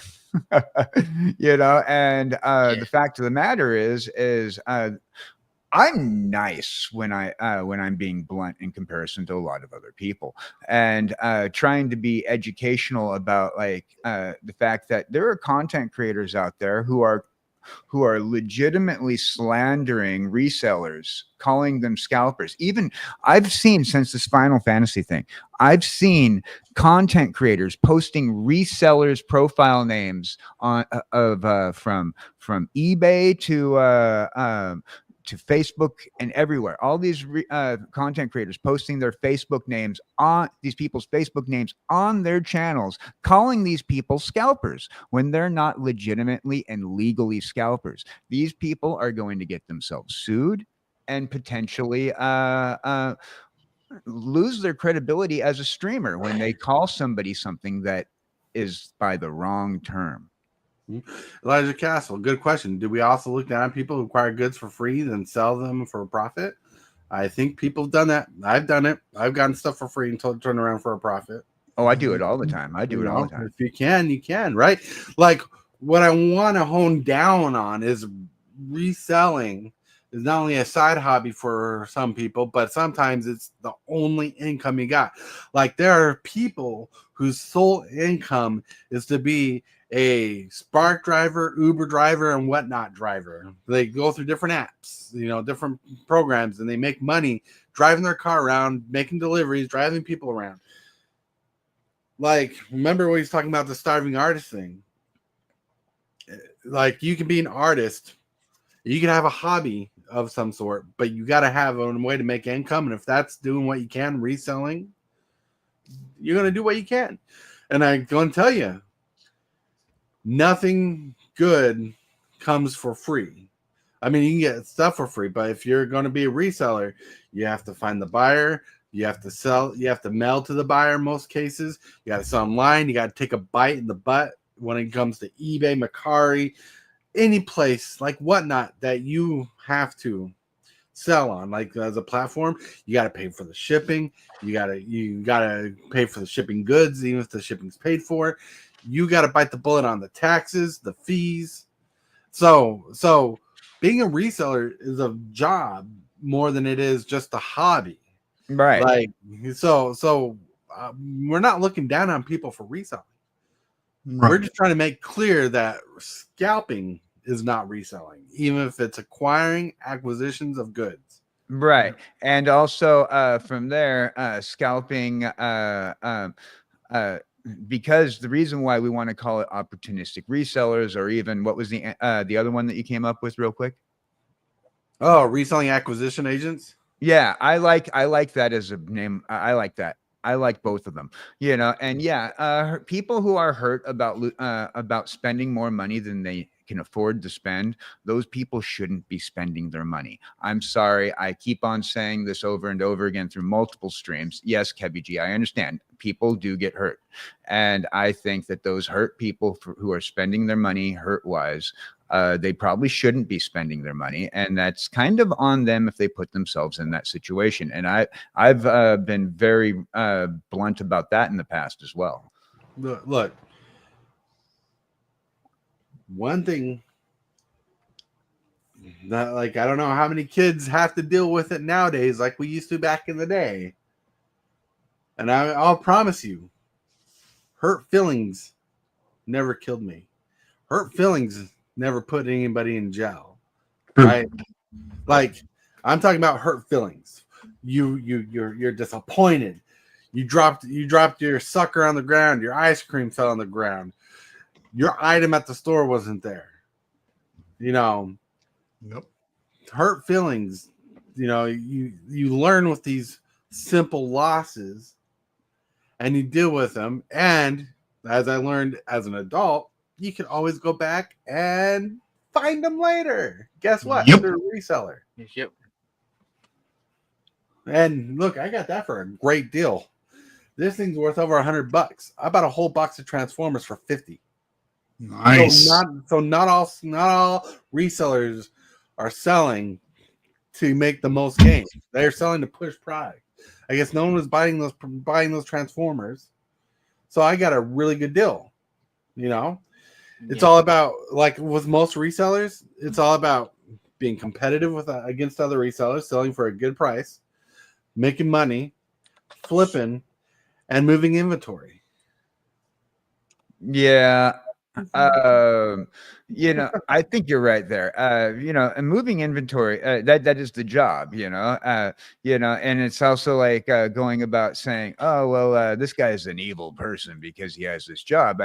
know, and the fact of the matter is I'm nice when I'm being blunt in comparison to a lot of other people, and trying to be educational about like the fact that there are content creators out there who are legitimately slandering resellers, calling them scalpers. Even I've seen, since this Final Fantasy thing, I've seen content creators posting resellers' profile names on from eBay to Facebook and everywhere. All these content creators posting their Facebook names on these people's Facebook names on their channels, calling these people scalpers when they're not legitimately and legally scalpers. These people are going to get themselves sued and potentially lose their credibility as a streamer when they call somebody something that is by the wrong term. Elijah Castle, good question. Do we also look down on people who acquire goods for free then sell them for a profit? I think people have done that. I've done it. I've gotten stuff for free until it turned around for a profit. Oh, I do it all the time. I do it all the time. If you can, right? Like what I want to hone down on is reselling is not only a side hobby for some people, but sometimes it's the only income you got. Like there are people whose sole income is to be a Spark driver, Uber driver, and whatnot driver. They go through different apps, different programs, and they make money driving their car around, making deliveries, driving people around. Like, remember when he's talking about the starving artist thing? Like, you can be an artist, you can have a hobby of some sort, but you got to have a way to make income. And if that's doing what you can, reselling, you're going to do what you can. And I'm going to tell you, nothing good comes for free. I mean, you can get stuff for free, but if you're going to be a reseller, you have to find the buyer. You have to sell. You have to mail to the buyer in most cases. You got to sell online. You got to take a bite in the butt when it comes to eBay, Mercari, any place like whatnot that you have to sell on. Like as a platform, you got to pay for the shipping. You got to pay for the shipping goods, even if the shipping's paid for. You got to bite the bullet on the taxes, the fees. So being a reseller is a job more than it is just a hobby. Right. Like, so we're not looking down on people for reselling. Right. We're just trying to make clear that scalping is not reselling, even if it's acquiring acquisitions of goods. Right. And also from there, scalping, because the reason why we want to call it opportunistic resellers, or even what was the other one that you came up with real quick? Oh, reselling acquisition agents. Yeah, I like that as a name. I like that. I like both of them, and yeah, people who are hurt about spending more money than they can afford to spend, those people shouldn't be spending their money. I'm sorry. I keep on saying this over and over again ththrough multiple streams. Yes, Kevy G, I understand. People do get hurt. And I think that those hurt people who are spending their money hurt-wise, they probably shouldn't be spending their money, and that's kind of on them if they put themselves in that situation. And I've been very blunt about that in the past as well. Look, one thing that, like, I don't know how many kids have to deal with it nowadays, like we used to back in the day. And I'll promise you, hurt feelings never killed me. Hurt feelings never put anybody in jail, right? Like, I'm talking about hurt feelings. You're disappointed. You dropped your sucker on the ground. Your ice cream fell on the ground. Your item at the store wasn't there. Yep. Hurt feelings. You learn with these simple losses, and you deal with them. And as I learned as an adult, you can always go back and find them later. Guess what? Yep. They're a reseller. Yep. And look, I got that for a great deal. This thing's worth over $100. I bought a whole box of Transformers for $50. Nice. So not all resellers are selling to make the most gains. They're selling to push product. I guess no one was buying those Transformers, so I got a really good deal. It's all about, like with most resellers, it's all about being competitive with against other resellers, selling for a good price, making money, flipping, and moving inventory. Yeah. I think you're right there. And moving inventory, that is the job, and it's also like going about saying, oh, well, this guy is an evil person because he has this job.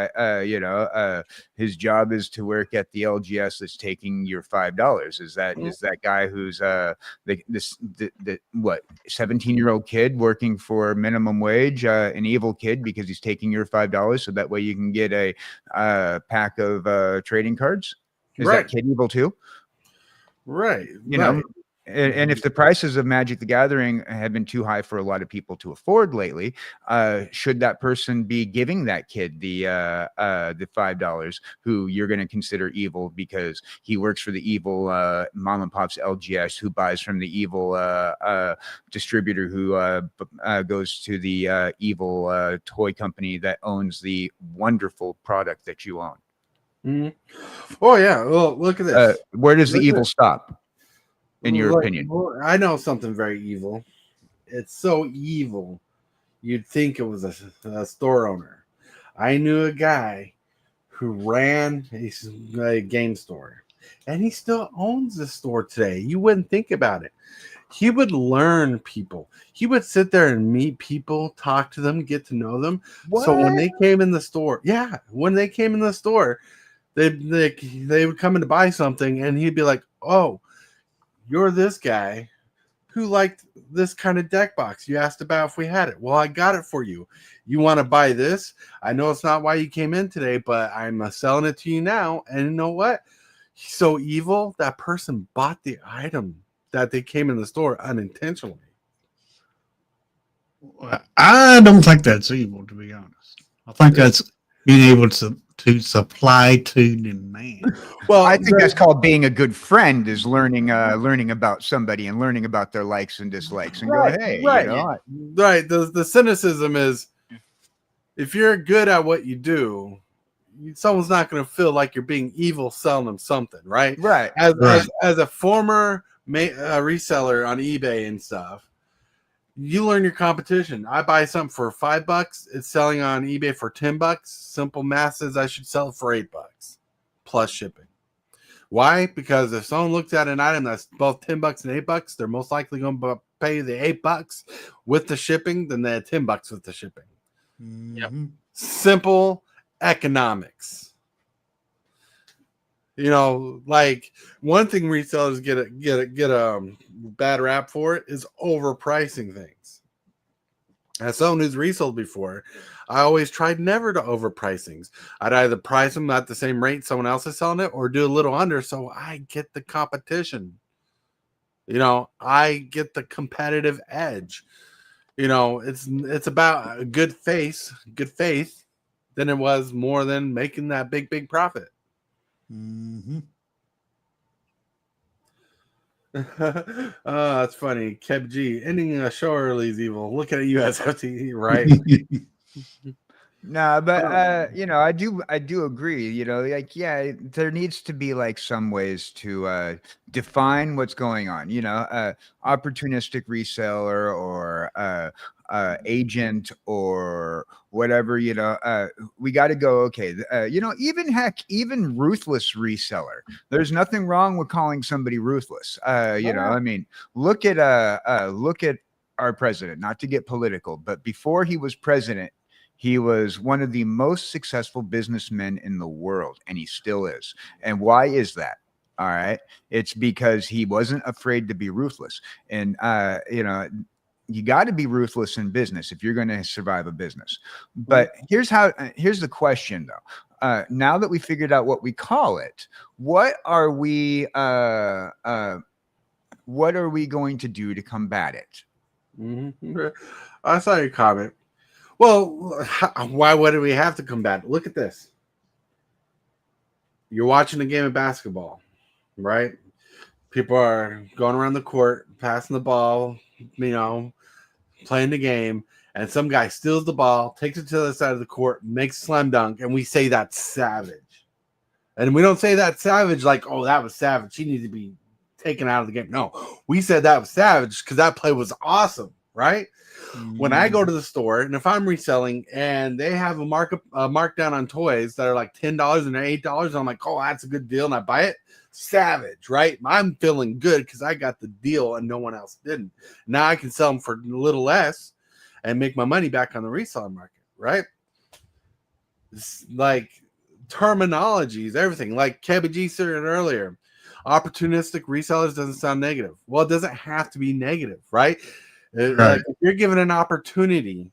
His job is to work at the LGS that's taking your $5. Is that guy who's the 17-year-old kid working for minimum wage, an evil kid because he's taking your $5 so that way you can get a pack of trading cards? Is that kid evil too? Right. And if the prices of Magic the Gathering have been too high for a lot of people to afford lately, should that person be giving that kid the $5 who you're going to consider evil because he works for the evil mom and pop's LGS who buys from the evil distributor who goes to the evil toy company that owns the wonderful product that you own? Mm-hmm. Oh yeah. Well, look at this. Where does the evil stop? In your opinion? Well, I know something very evil. It's so evil, you'd think it was a store owner. I knew a guy who ran a game store, and he still owns the store today. You wouldn't think about it. He would learn people. He would sit there and meet people, talk to them, get to know them. What? So when they came in the store, they would come in to buy something, and he'd be like, "Oh, you're this guy who liked this kind of deck box. You asked about if we had it. Well, I got it for you. You want to buy this? I know it's not why you came in today, but I'm selling it to you now. And you know what? He's so evil. That person bought the item that they came in the store unintentionally. I don't think that's evil, to be honest. I think that's being able to supply to demand. Well, I think that's called being a good friend, is learning about somebody and learning about their likes and dislikes and go, hey, right. The cynicism is if you're good at what you do, someone's not going to feel like you're being evil selling them something, right? Right. As a former reseller on eBay and stuff, you learn your competition. I buy something for $5. It's selling on eBay for $10. Simple math says I should sell it for $8 plus shipping. Why? Because if someone looks at an item that's both $10 and $8, they're most likely going to pay the $8 with the shipping than the $10 with the shipping. Yep. Simple economics. Like one thing resellers get a bad rap for it is overpricing things. As someone who's resold before, I always tried never to overprice things. I'd either price them at the same rate someone else is selling it or do a little under so I get the competition. I get the competitive edge. It's about a good faith than it was more than making that big profit. Mm-hmm. That's funny. Kev G, ending a show early is evil. Look at USFT, right? No, but I do agree. There needs to be like some ways to define what's going on. Opportunistic reseller or agent or whatever. We got to go. Okay, even ruthless reseller. There's nothing wrong with calling somebody ruthless. I mean, look at our president. Not to get political, but before he was president, he was one of the most successful businessmen in the world, and he still is. And why is that? All right. It's because he wasn't afraid to be ruthless. And, you got to be ruthless in business if you're going to survive a business. But here's the question, though. Now that we figured out what we call it, what are we going to do to combat it? Mm-hmm. I saw your comment. Well, why would we have to combat it? Look at this. You're watching a game of basketball, right? People are going around the court, passing the ball, playing the game, and some guy steals the ball, takes it to the other side of the court, makes a slam dunk, and we say that's savage. And we don't say that's savage like, oh, that was savage. He needs to be taken out of the game. No, we said that was savage because that play was awesome, right? When I go to the store and if I'm reselling and they have a markdown on toys that are like $10 and they're $8, I'm like, oh, that's a good deal, and I buy it. Savage, right? I'm feeling good because I got the deal and no one else didn't. Now I can sell them for a little less and make my money back on the reseller market, right? It's like terminologies, everything. Like Kevin G said earlier, opportunistic resellers doesn't sound negative. Well, it doesn't have to be negative, right? Like if you're given an opportunity,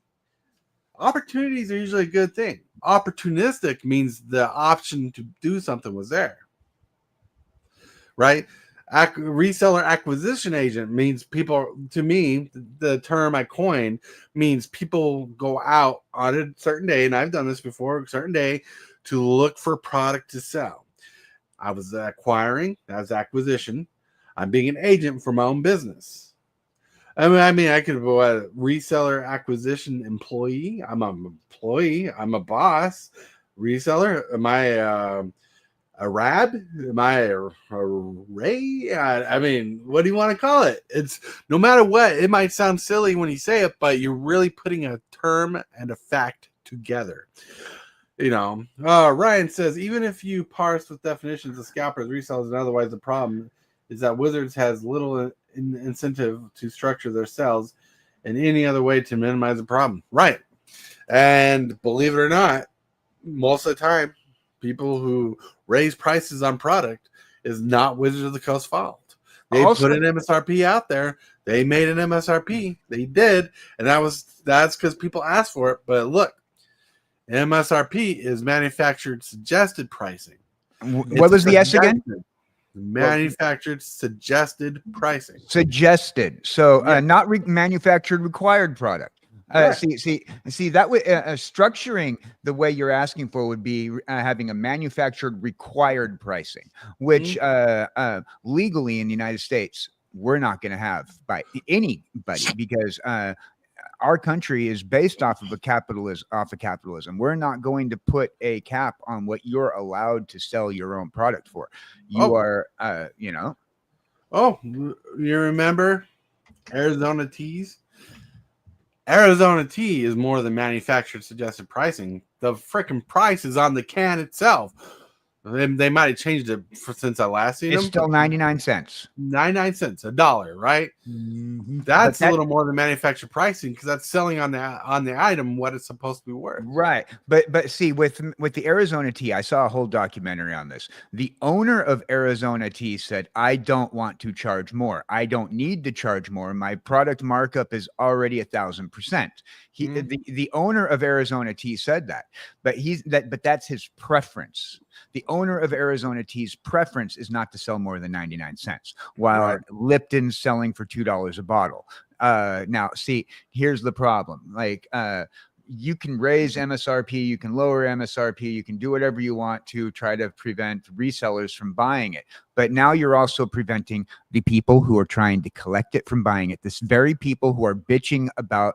opportunities are usually a good thing. Opportunistic means the option to do something was there, right? Reseller acquisition agent means people, to me, the term I coined means people go out on a certain day, and I've done this before, a certain day, to look for product to sell. I was acquiring, that's acquisition. I'm being an agent for my own business. I mean, I could go a reseller acquisition employee. I'm an employee. I'm a boss. Reseller. Am I a rab? Am I a ray? I mean, what do you want to call it? It's no matter what. It might sound silly when you say it, but you're really putting a term and a fact together. You know, Ryan says, even if you parse with definitions of scalpers, resellers, and otherwise, the problem is that Wizards has little incentive to structure their sales in any other way to minimize the problem. Right. And believe it or not, most of the time, people who raise prices on product is not Wizards of the Coast fault. They put an MSRP out there. They made an MSRP. They did. And that's because people asked for it. But look, MSRP is manufactured suggested pricing. What was the S again? Manufactured suggested pricing. Suggested. So not manufactured required product. See that way structuring the way you're asking for would be having a manufactured required pricing, which legally in the United States we're not going to have by anybody because our country is based off of capitalism. We're not going to put a cap on what you're allowed to sell your own product for. You are, you know. Oh, you remember Arizona teas? Arizona tea is more than manufactured suggested pricing. The freaking price is on the can itself. They might have changed it since I last seen them. It's still 99 cents. 99 cents, $1, right? Mm-hmm. That's a little more than manufactured pricing because that's selling on the item what it's supposed to be worth. Right. But see, with the Arizona tea, I saw a whole documentary on this. The owner of Arizona tea said, I don't want to charge more. I don't need to charge more. My product markup is already 1,000%. The owner of Arizona tea said that, but that's his preference. The owner of Arizona tea's preference is not to sell more than 99 cents, while Lipton's selling for $2 a bottle. Now, see, here's the problem. Like, you can raise MSRP, you can lower MSRP, you can do whatever you want to try to prevent resellers from buying it. But now you're also preventing the people who are trying to collect it from buying it. This very people who are bitching about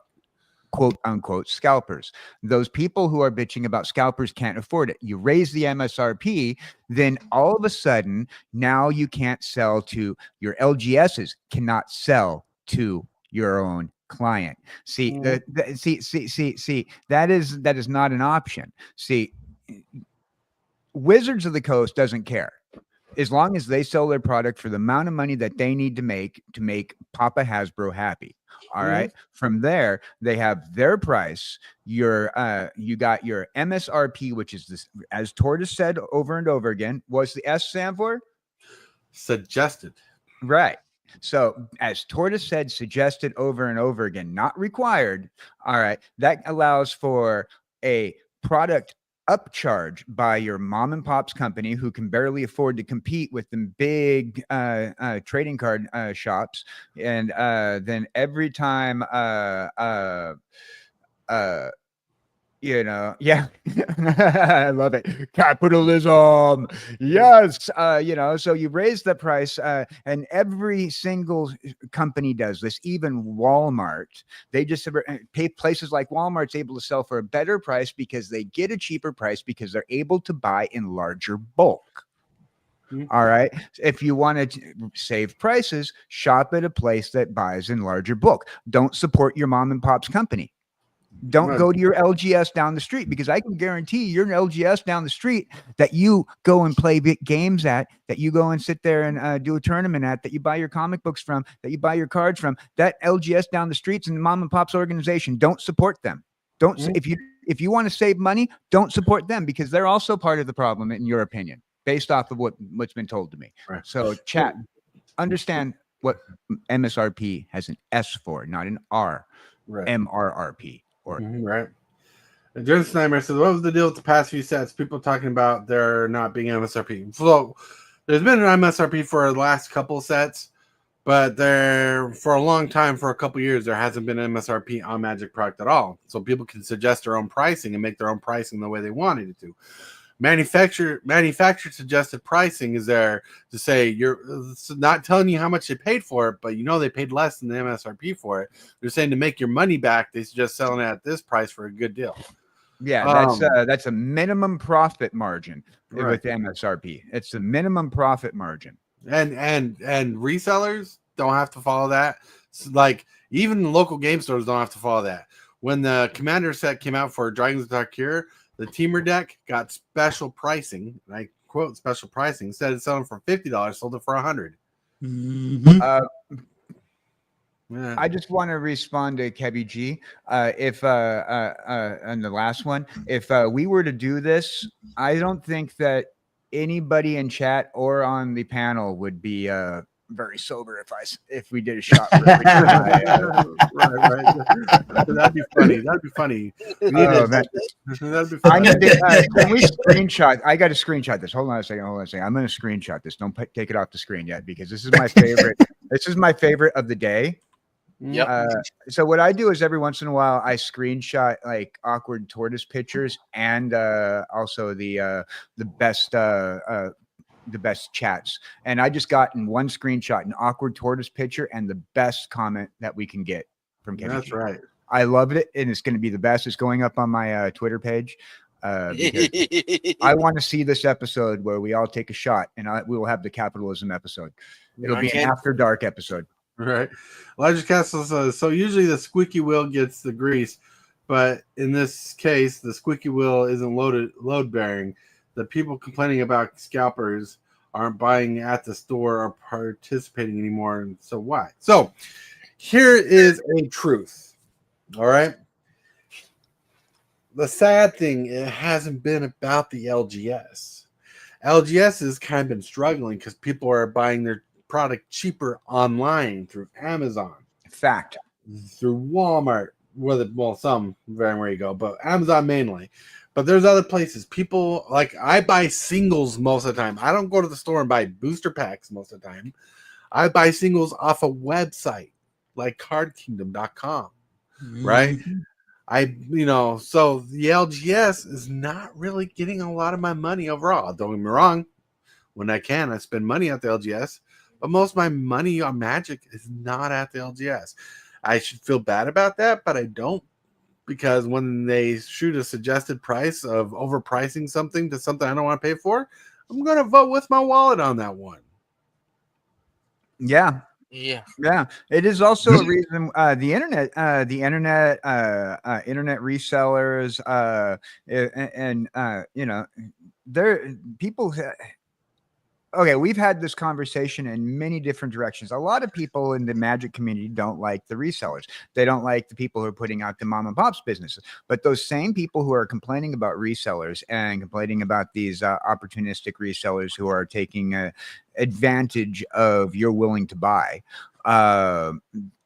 quote unquote scalpers. Those people who are bitching about scalpers can't afford it. You raise the MSRP, then all of a sudden now you can't sell to your LGSs, cannot sell to your own client. See, see, that is not an option. See, Wizards of the Coast doesn't care. As long as they sell their product for the amount of money that they need to make Papa Hasbro happy. All right. From there, they have their price. You got your MSRP, which is this, as Tortoise said over and over again. What's the S stand for? Suggested. Right. So as Tortoise said, suggested over and over again, not required. All right. That allows for a product upcharge by your mom and pop's company who can barely afford to compete with the big trading card shops. And then every time you know, yeah, I love it. Capitalism. Yes. You know, so you raise the price and every single company does this, even Walmart. They just pay places like Walmart's able to sell for a better price because they get a cheaper price because they're able to buy in larger bulk. Mhm. All right. If you want to save prices, shop at a place that buys in larger bulk. Don't support your mom and pop's company. Don't Right. go to your LGS down the street, because I can guarantee your LGS down the street that you go and play big games at, that you go and sit there and do a tournament at, that you buy your comic books from, that you buy your cards from. That LGS down the streets and the mom and pop's organization, don't support them. Don't Mhm. if you want to save money, don't support them, because they're also part of the problem, in your opinion, based off of what's been told to me. Right. So, chat, understand what MSRP has an S for, not an R. Right. MRRP. Or Right. And Jensen Nightmare says, what was the deal with the past few sets? People talking about there not being MSRP. So there's been an MSRP for the last couple sets, but there for a long time, for a couple years, there hasn't been MSRP on Magic product at all. So people can suggest their own pricing and make their own pricing the way they wanted it to. Manufacturer suggested pricing is there to say you're not telling you how much they paid for it, but they paid less than the MSRP for it. They're saying to make your money back, they suggest selling it at this price for a good deal. yeah, that's a minimum profit margin with MSRP. It's a minimum profit margin. And resellers don't have to follow that. So like even local game stores don't have to follow that. When the Commander set came out for Dragons of Tarkir, the Teamer deck got special pricing. And I quote special pricing. Instead of selling for $50, sold it for $100. Yeah. I just want to respond to Kebby G. If on the last one, if we were to do this, I don't think that anybody in chat or on the panel would be very sober if we did a shot. For every right. That'd be funny. That'd be funny. That'd be funny. Can we screenshot? I got to screenshot this. Hold on a second. I'm going to screenshot this. Don't take it off the screen yet, because this is my favorite. This is my favorite of the day. Yep. So what I do is every once in a while I screenshot like awkward tortoise pictures and also the best chats. And I just got in one screenshot an awkward tortoise picture and the best comment that we can get from Kevin. That's right. I loved it, and it's going to be the best. It's going up on my Twitter page. Because I want to see this episode where we all take a shot, and we will have the capitalism episode. It'll be an after dark episode. Right. Elijah Castle says, so usually the squeaky wheel gets the grease, but in this case, the squeaky wheel isn't load bearing. The people complaining about scalpers aren't buying at the store or participating anymore. And so why? So here is a truth. All right. The sad thing, it hasn't been about the LGS. LGS has kind of been struggling because people are buying their product cheaper online through Amazon, Fact. through Walmart, some very where you go, but Amazon mainly. But there's other places. People like I buy singles most of the time. I don't go to the store and buy booster packs most of the time. I buy singles off a website like cardkingdom.com, right? So the LGS is not really getting a lot of my money overall. Don't get me wrong. When I can, I spend money at the LGS. But most of my money on Magic is not at the LGS. I should feel bad about that, but I don't, because when they shoot a suggested price of overpricing something to something I don't want to pay for, I'm going to vote with my wallet on that one. Yeah. It is also a reason the internet resellers there people. Okay, we've had this conversation in many different directions. A lot of people in the Magic community don't like the resellers. They don't like the people who are putting out the mom and pops businesses. But those same people who are complaining about resellers and complaining about these opportunistic resellers who are taking advantage of you're willing to buy, a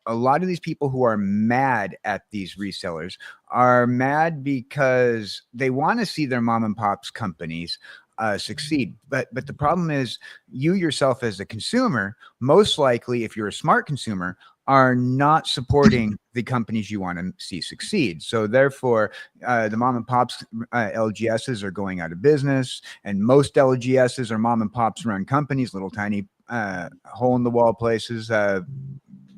lot of these people who are mad at these resellers are mad because they want to see their mom and pops companies succeed. But the problem is you yourself as a consumer, most likely, if you're a smart consumer, are not supporting the companies you want to see succeed. So therefore, the mom and pops LGSs are going out of business, and most LGSs are mom and pops run companies, little tiny hole in the wall places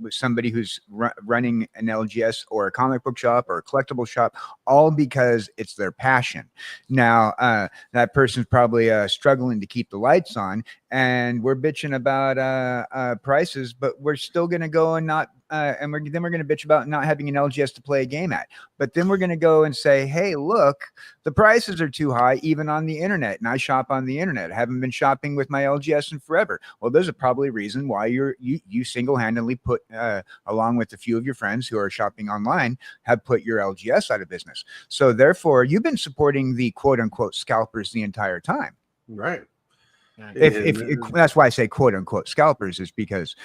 with somebody who's running an LGS or a comic book shop or a collectible shop, all because it's their passion. Now, that person's probably struggling to keep the lights on, and we're bitching about prices, but we're still going to go and not, then we're going to bitch about not having an LGS to play a game at. But then we're going to go and say, hey, look, the prices are too high, even on the internet. And I shop on the internet. I haven't been shopping with my LGS in forever. Well, there's a probably reason why you single-handedly put, along with a few of your friends who are shopping online, have put your LGS out of business. So therefore, you've been supporting the quote unquote scalpers the entire time. Right. If that's why I say quote unquote scalpers, is because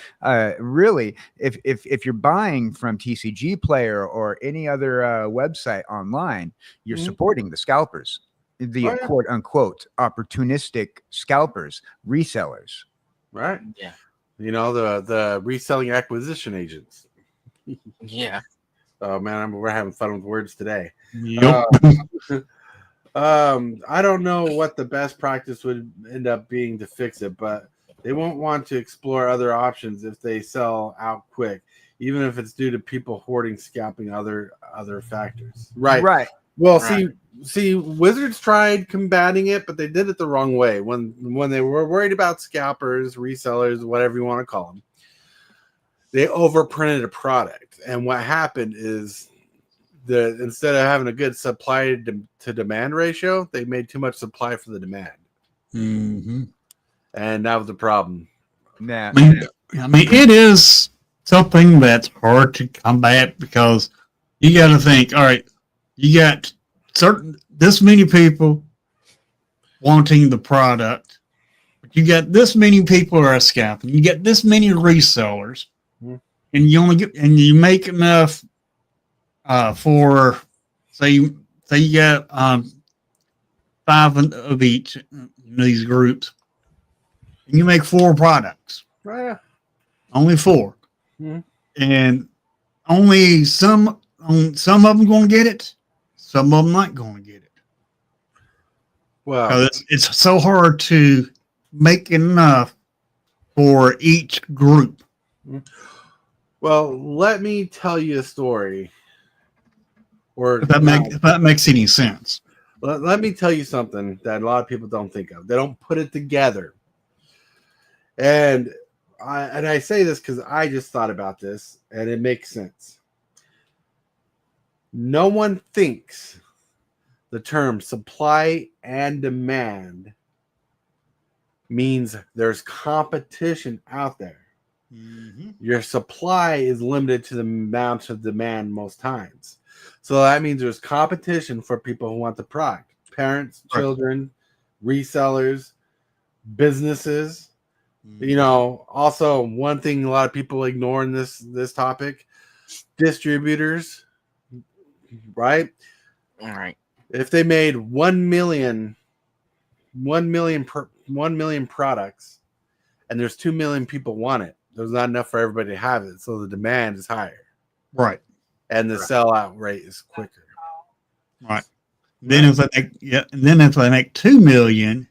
really, if you're buying from TCG Player or any other website online, you're supporting the scalpers, the quote unquote opportunistic scalpers, resellers. Right. Yeah. You know, the reselling acquisition agents. Yeah. Oh man, we're having fun with words today. Yep. I don't know what the best practice would end up being to fix it, but they won't want to explore other options if they sell out quick, even if it's due to people hoarding, scalping, other factors. Right. Right. Well, see, Wizards tried combating it, but they did it the wrong way. When they were worried about scalpers, resellers, whatever you want to call them, they overprinted a product, and what happened is instead of having a good supply to demand ratio, they made too much supply for the demand, and that was the problem. Nah. I mean, it is something that's hard to combat because you got to think. All right, you got this many people wanting the product, but you got this many people are scalping. You get this many resellers, and you make enough. For say you got 5 of each in these groups, and you make 4 products. Right. Only 4, and only some of them going to get it. Some of them not going to get it. Well, it's so hard to make enough for each group. Well, let me tell you a story. Or If that makes any sense. Let me tell you something that a lot of people don't think of. They don't put it together. And I say this because I just thought about this, and it makes sense. No one thinks the term supply and demand means there's competition out there. Your supply is limited to the amount of demand most times. So that means there's competition for people who want the product. Parents, children, resellers, businesses. You know, also one thing a lot of people ignore in this topic, distributors, right? All right. If they made 1 million products and there's 2 million people want it, there's not enough for everybody to have it. So the demand is higher. Right. And the sellout rate is quicker. Right. Then if they make 2 million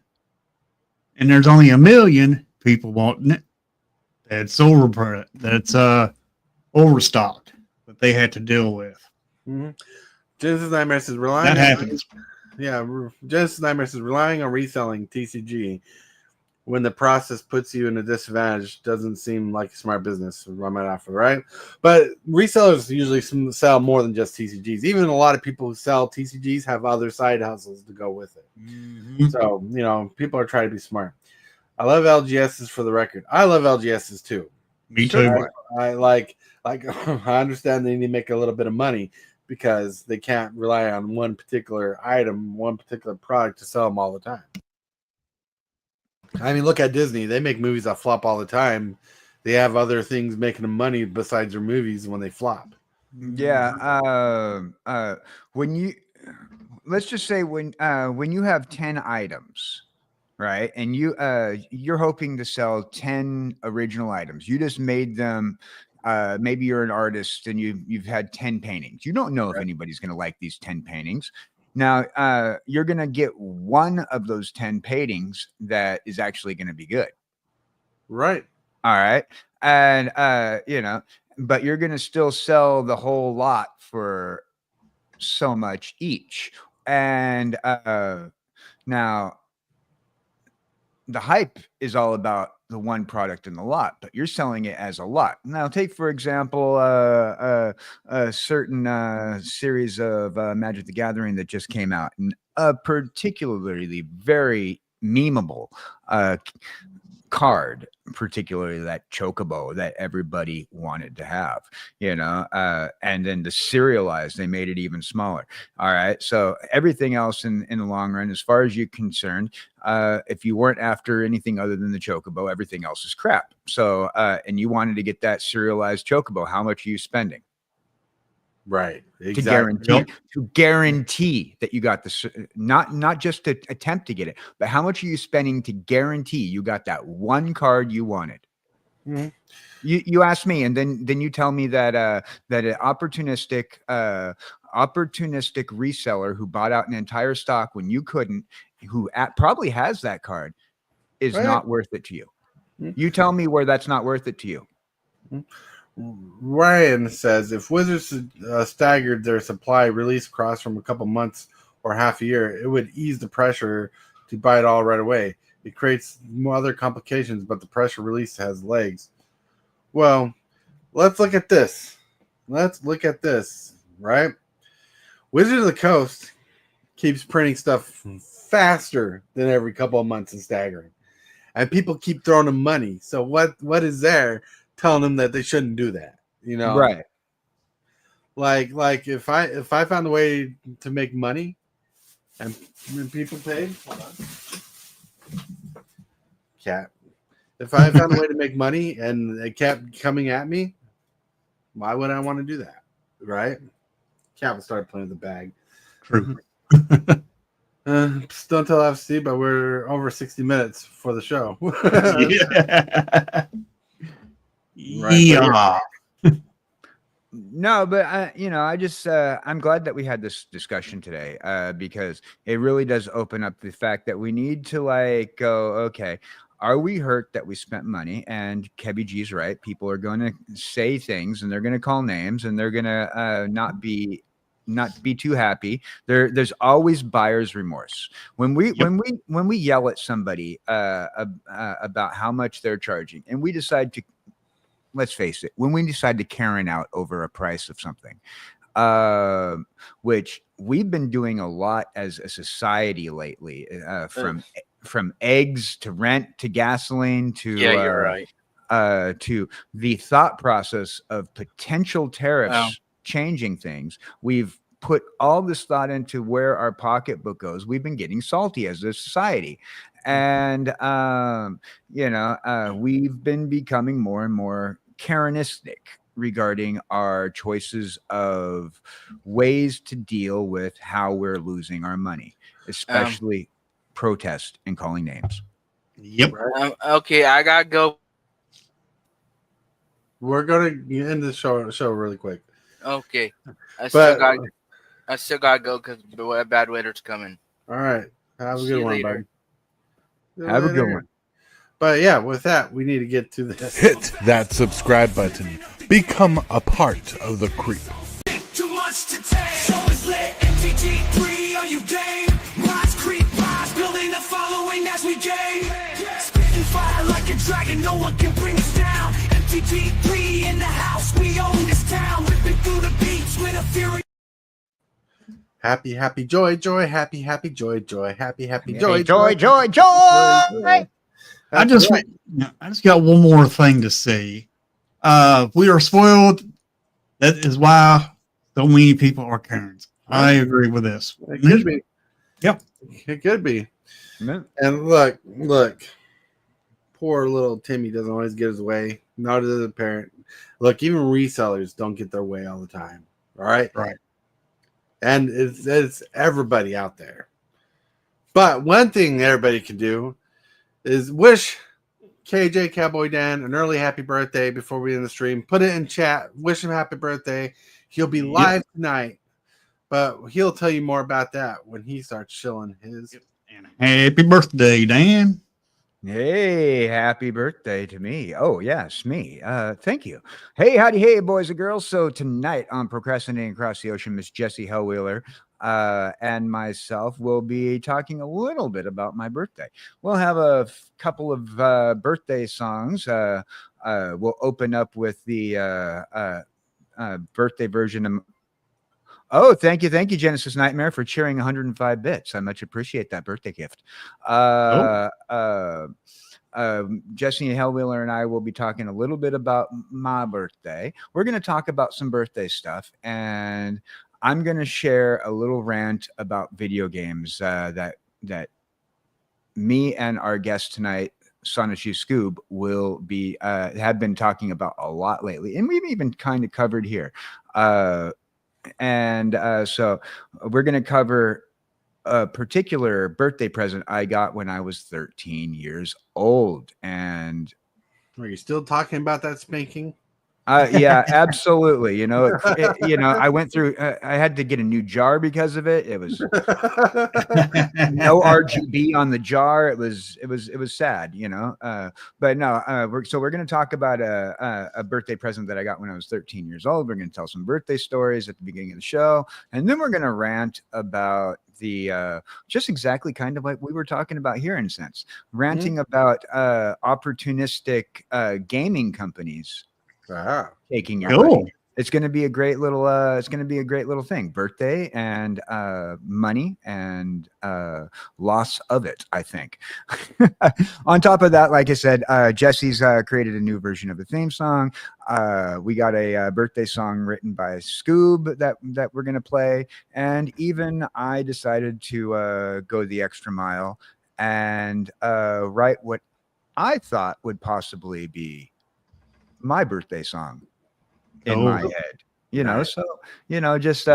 and there's only 1 million people wanting it, that's overstocked that they had to deal with. Genesis Nightmares is relying that happens. Genesis Nightmares is relying on reselling TCG when the process puts you in a disadvantage. Doesn't seem like a smart business to run it off of, right? But resellers usually sell more than just TCGs. Even a lot of people who sell TCGs have other side hustles to go with it. So, you know, people are trying to be smart. I love LGSs for the record. I love LGSs too. Me too. I like I understand they need to make a little bit of money because they can't rely on one particular item, one particular product to sell them all the time. I mean, look at Disney. They make movies that flop all the time. They have other things making them money besides their movies when they flop. Yeah. Let's just say when you have 10 items, right, and you're hoping to sell 10 original items. You just made them. Maybe you're an artist and you've had 10 paintings. You don't know if anybody's going to like these 10 paintings. Now, you're going to get one of those 10 paintings that is actually going to be good. Right. All right. And, you know, but you're going to still sell the whole lot for so much each. And now the hype is all about the one product in the lot, but you're selling it as a lot. Now, take for example a certain series of Magic the Gathering that just came out, and a particularly very memeable card, particularly that chocobo that everybody wanted to have, and then the serialized, they made it even smaller. All right, so everything else in the long run, as far as you're concerned, if you weren't after anything other than the chocobo, everything else is crap. So and you wanted to get that serialized chocobo, how much are you spending? Right. Exactly. To guarantee that you got this, not just to attempt to get it, but how much are you spending to guarantee you got that one card you wanted? Mhm. You ask me, and then you tell me that that an opportunistic reseller who bought out an entire stock when you couldn't, who probably has that card, is Right. not worth it to you. Mhm. You tell me where that's not worth it to you. Ryan says if Wizards staggered their supply release across from a couple months or half a year, it would ease the pressure to buy it all right away. It creates more other complications, but the pressure release has legs. Well, let's look at this. Right? Wizards of the Coast keeps printing stuff faster than every couple of months and staggering. And people keep throwing them money. So what is there telling them that they shouldn't do that? Right. Like if I found a way to make money and people paid, hold on. Cat. If I found a way to make money and it kept coming at me, why would I want to do that? Right? Cat would start playing with the bag. True. Don't tell FC, but we're over 60 minutes for the show. Yeah. No, but I just I'm glad that we had this discussion today, because it really does open up the fact that we need to go, okay, are we hurt that we spent money? And Kebby G's right. People are going to say things, and they're going to call names, and they're going to not be too happy. There's always buyer's remorse when we yell at somebody about how much they're charging, and we decide to, let's face it, when we decide to Karen out over a price of something, which we've been doing a lot as a society lately, from eggs to rent to gasoline to you're right. To the thought process of potential tariffs changing things. We've put all this thought into where our pocketbook goes. We've been getting salty as a society. And, we've been becoming more and more Karenistic regarding our choices of ways to deal with how we're losing our money, especially protest and calling names. Yep. Okay, I gotta go. We're gonna end the show really quick. Okay, I still gotta go because bad weather's coming. All right, have a See good you one, later. bud. Have a good one. But yeah, with that, we need to get to this. Hit that subscribe button. Become a part of the creep. Too much to take. Show is lit. MTG 3, are you game? Rise, creep, rise, building a following as we gain. Spitting fire like a dragon, no one can bring us down. MTG 3 in the house, we own this town. Ripping through the beats with a fury. Happy, happy, joy, joy, happy, happy, joy, joy, happy, happy, joy, Joy. I just got one more thing to say. We are spoiled. That is why so many people are Karens. I agree with this. It could be. Yep. It could be. Yeah. And look, poor little Timmy doesn't always get his way. Not as a parent. Look, even resellers don't get their way all the time. All right. Right. And it's everybody out there. But one thing everybody can do is wish KJ Cowboy Dan an early happy birthday before we end the stream. Put it in chat. Wish him happy birthday. He'll be live tonight, but he'll tell you more about that when he starts chilling his. And happy birthday, Dan. Hey, happy birthday to me. Oh, yes, me. Thank you. Hey, howdy, hey, boys and girls. So tonight on Procrastinating Across the Ocean, Miss Jessie Hellwheeler and myself will be talking a little bit about my birthday. We'll have a couple of birthday songs. We'll open up with the birthday version of. Oh, thank you, Genesis Nightmare, for cheering 105 bits. I much appreciate that birthday gift. Jesse Hellwheeler and I will be talking a little bit about my birthday. We're going to talk about some birthday stuff, and I'm going to share a little rant about video games that me and our guest tonight, Sonichu Scoob, will be have been talking about a lot lately, and we've even kind of covered here. So we're going to cover a particular birthday present I got when I was 13 years old. And Are you still talking about that spanking? yeah, absolutely. I went through, I had to get a new jar because of it. It was no RGB on the jar. It was sad, but no, we're going to talk about a birthday present that I got when I was 13 years old. We're going to tell some birthday stories at the beginning of the show. And then we're going to rant about the just exactly kind of like we were talking about here, in a sense, ranting about opportunistic gaming companies taking your money. It's going to be a great little thing. Birthday and money and loss of it, I think. On top of that, like I said, Jesse's created a new version of the theme song. We got a birthday song written by Scoob that we're going to play. And even I decided to go the extra mile and write what I thought would possibly be my birthday song in my head, so just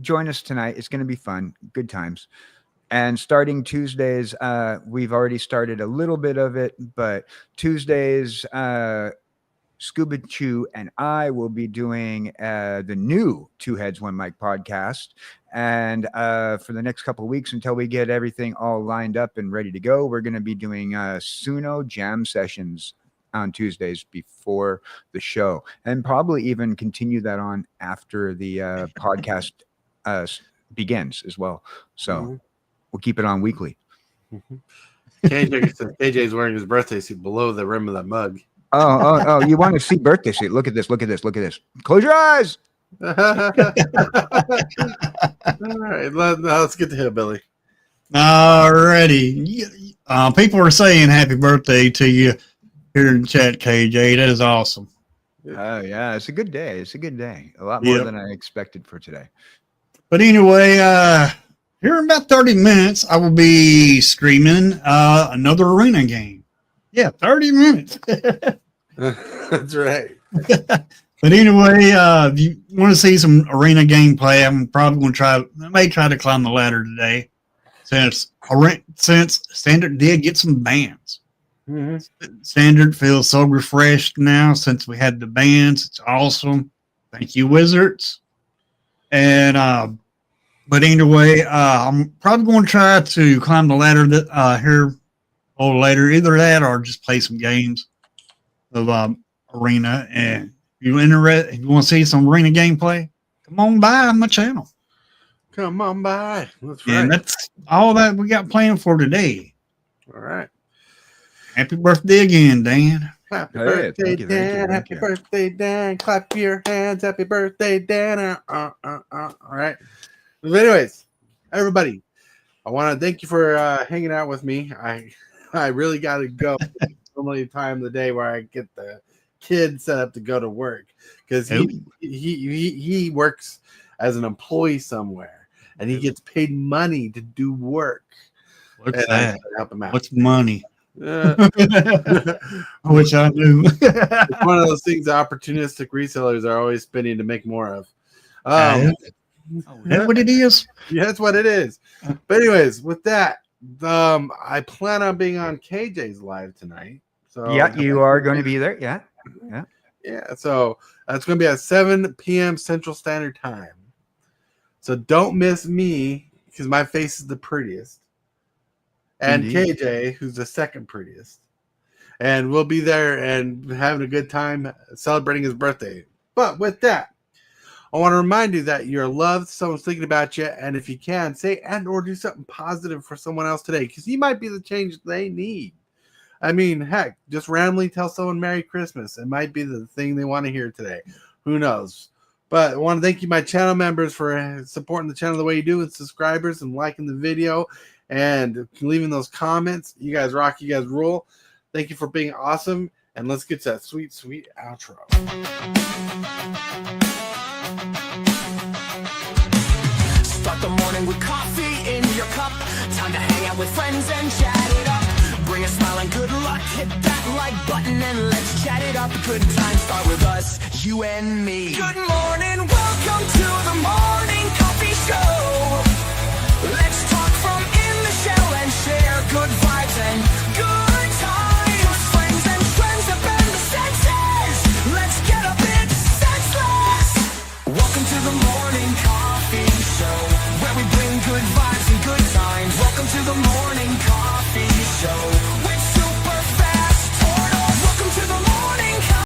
join us tonight. It's going to be fun, good times. And starting Tuesdays, we've already started a little bit of it, but Tuesdays, Scuba Chew and I will be doing the new Two Heads One Mic podcast. And for the next couple of weeks, until we get everything all lined up and ready to go, we're going to be doing Suno jam sessions on Tuesdays before the show, and probably even continue that on after the podcast begins as well. So we'll keep it on weekly. KJ says KJ's wearing his birthday suit below the rim of the mug. Oh, you want to see birthday suit? Look at this. Close your eyes. All right, let's get to Hillbilly. Alrighty. People are saying happy birthday to you here in chat, KJ. That is awesome. Oh, yeah. It's a good day. A lot more than I expected for today. But anyway, here in about 30 minutes, I will be streaming another arena game. Yeah, 30 minutes. That's right. But anyway, if you want to see some arena gameplay, I'm probably going to I may try to climb the ladder today, since Standard did get some bans. Standard feels so refreshed now since we had the bans. It's awesome. Thank you, Wizards. And but anyway, I'm probably going to try to climb the ladder here a little later. Either that or just play some games of arena. And if you want to see some arena gameplay, come on by my channel. Come on by. That's right. And that's all that we got planned for today. All right. Happy birthday again, Dan. Happy birthday, Dan. Happy birthday, Dan. Clap your hands. Happy birthday, Dan. All right. But anyways, everybody, I want to thank you for hanging out with me. I really got to go. Normally time of the day where I get the kid set up to go to work, because he works as an employee somewhere and he gets paid money to do work. What's that? Help him out. What's money? I wish I knew. It's one of those things opportunistic resellers are always spending to make more of. That's what it is. Yeah, that's what it is. But anyways, with that, I plan on being on KJ's live tonight. So yeah, you are going to be there. Yeah. So that's going to be at 7 p.m. Central Standard Time. So don't miss me, because my face is the prettiest. and Indeed. KJ, who's the second prettiest. And we'll be there and having a good time celebrating his birthday. But with that, I want to remind you that you're loved, someone's thinking about you, and if you can, say and or do something positive for someone else today, because you might be the change they need. I mean, heck, just randomly tell someone Merry Christmas. It might be the thing they want to hear today. Who knows? But I want to thank you, my channel members, for supporting the channel the way you do, and subscribers and liking the video and leaving those comments. You guys rock. You guys rule. Thank you for being awesome. And let's get to that sweet, sweet outro. Start the morning with coffee in your cup. Time to hang out with friends and chat it up. Bring a smile and good luck. Hit that like button and let's chat it up. Good times start with us, you and me. Good morning, welcome to the morning coffee show.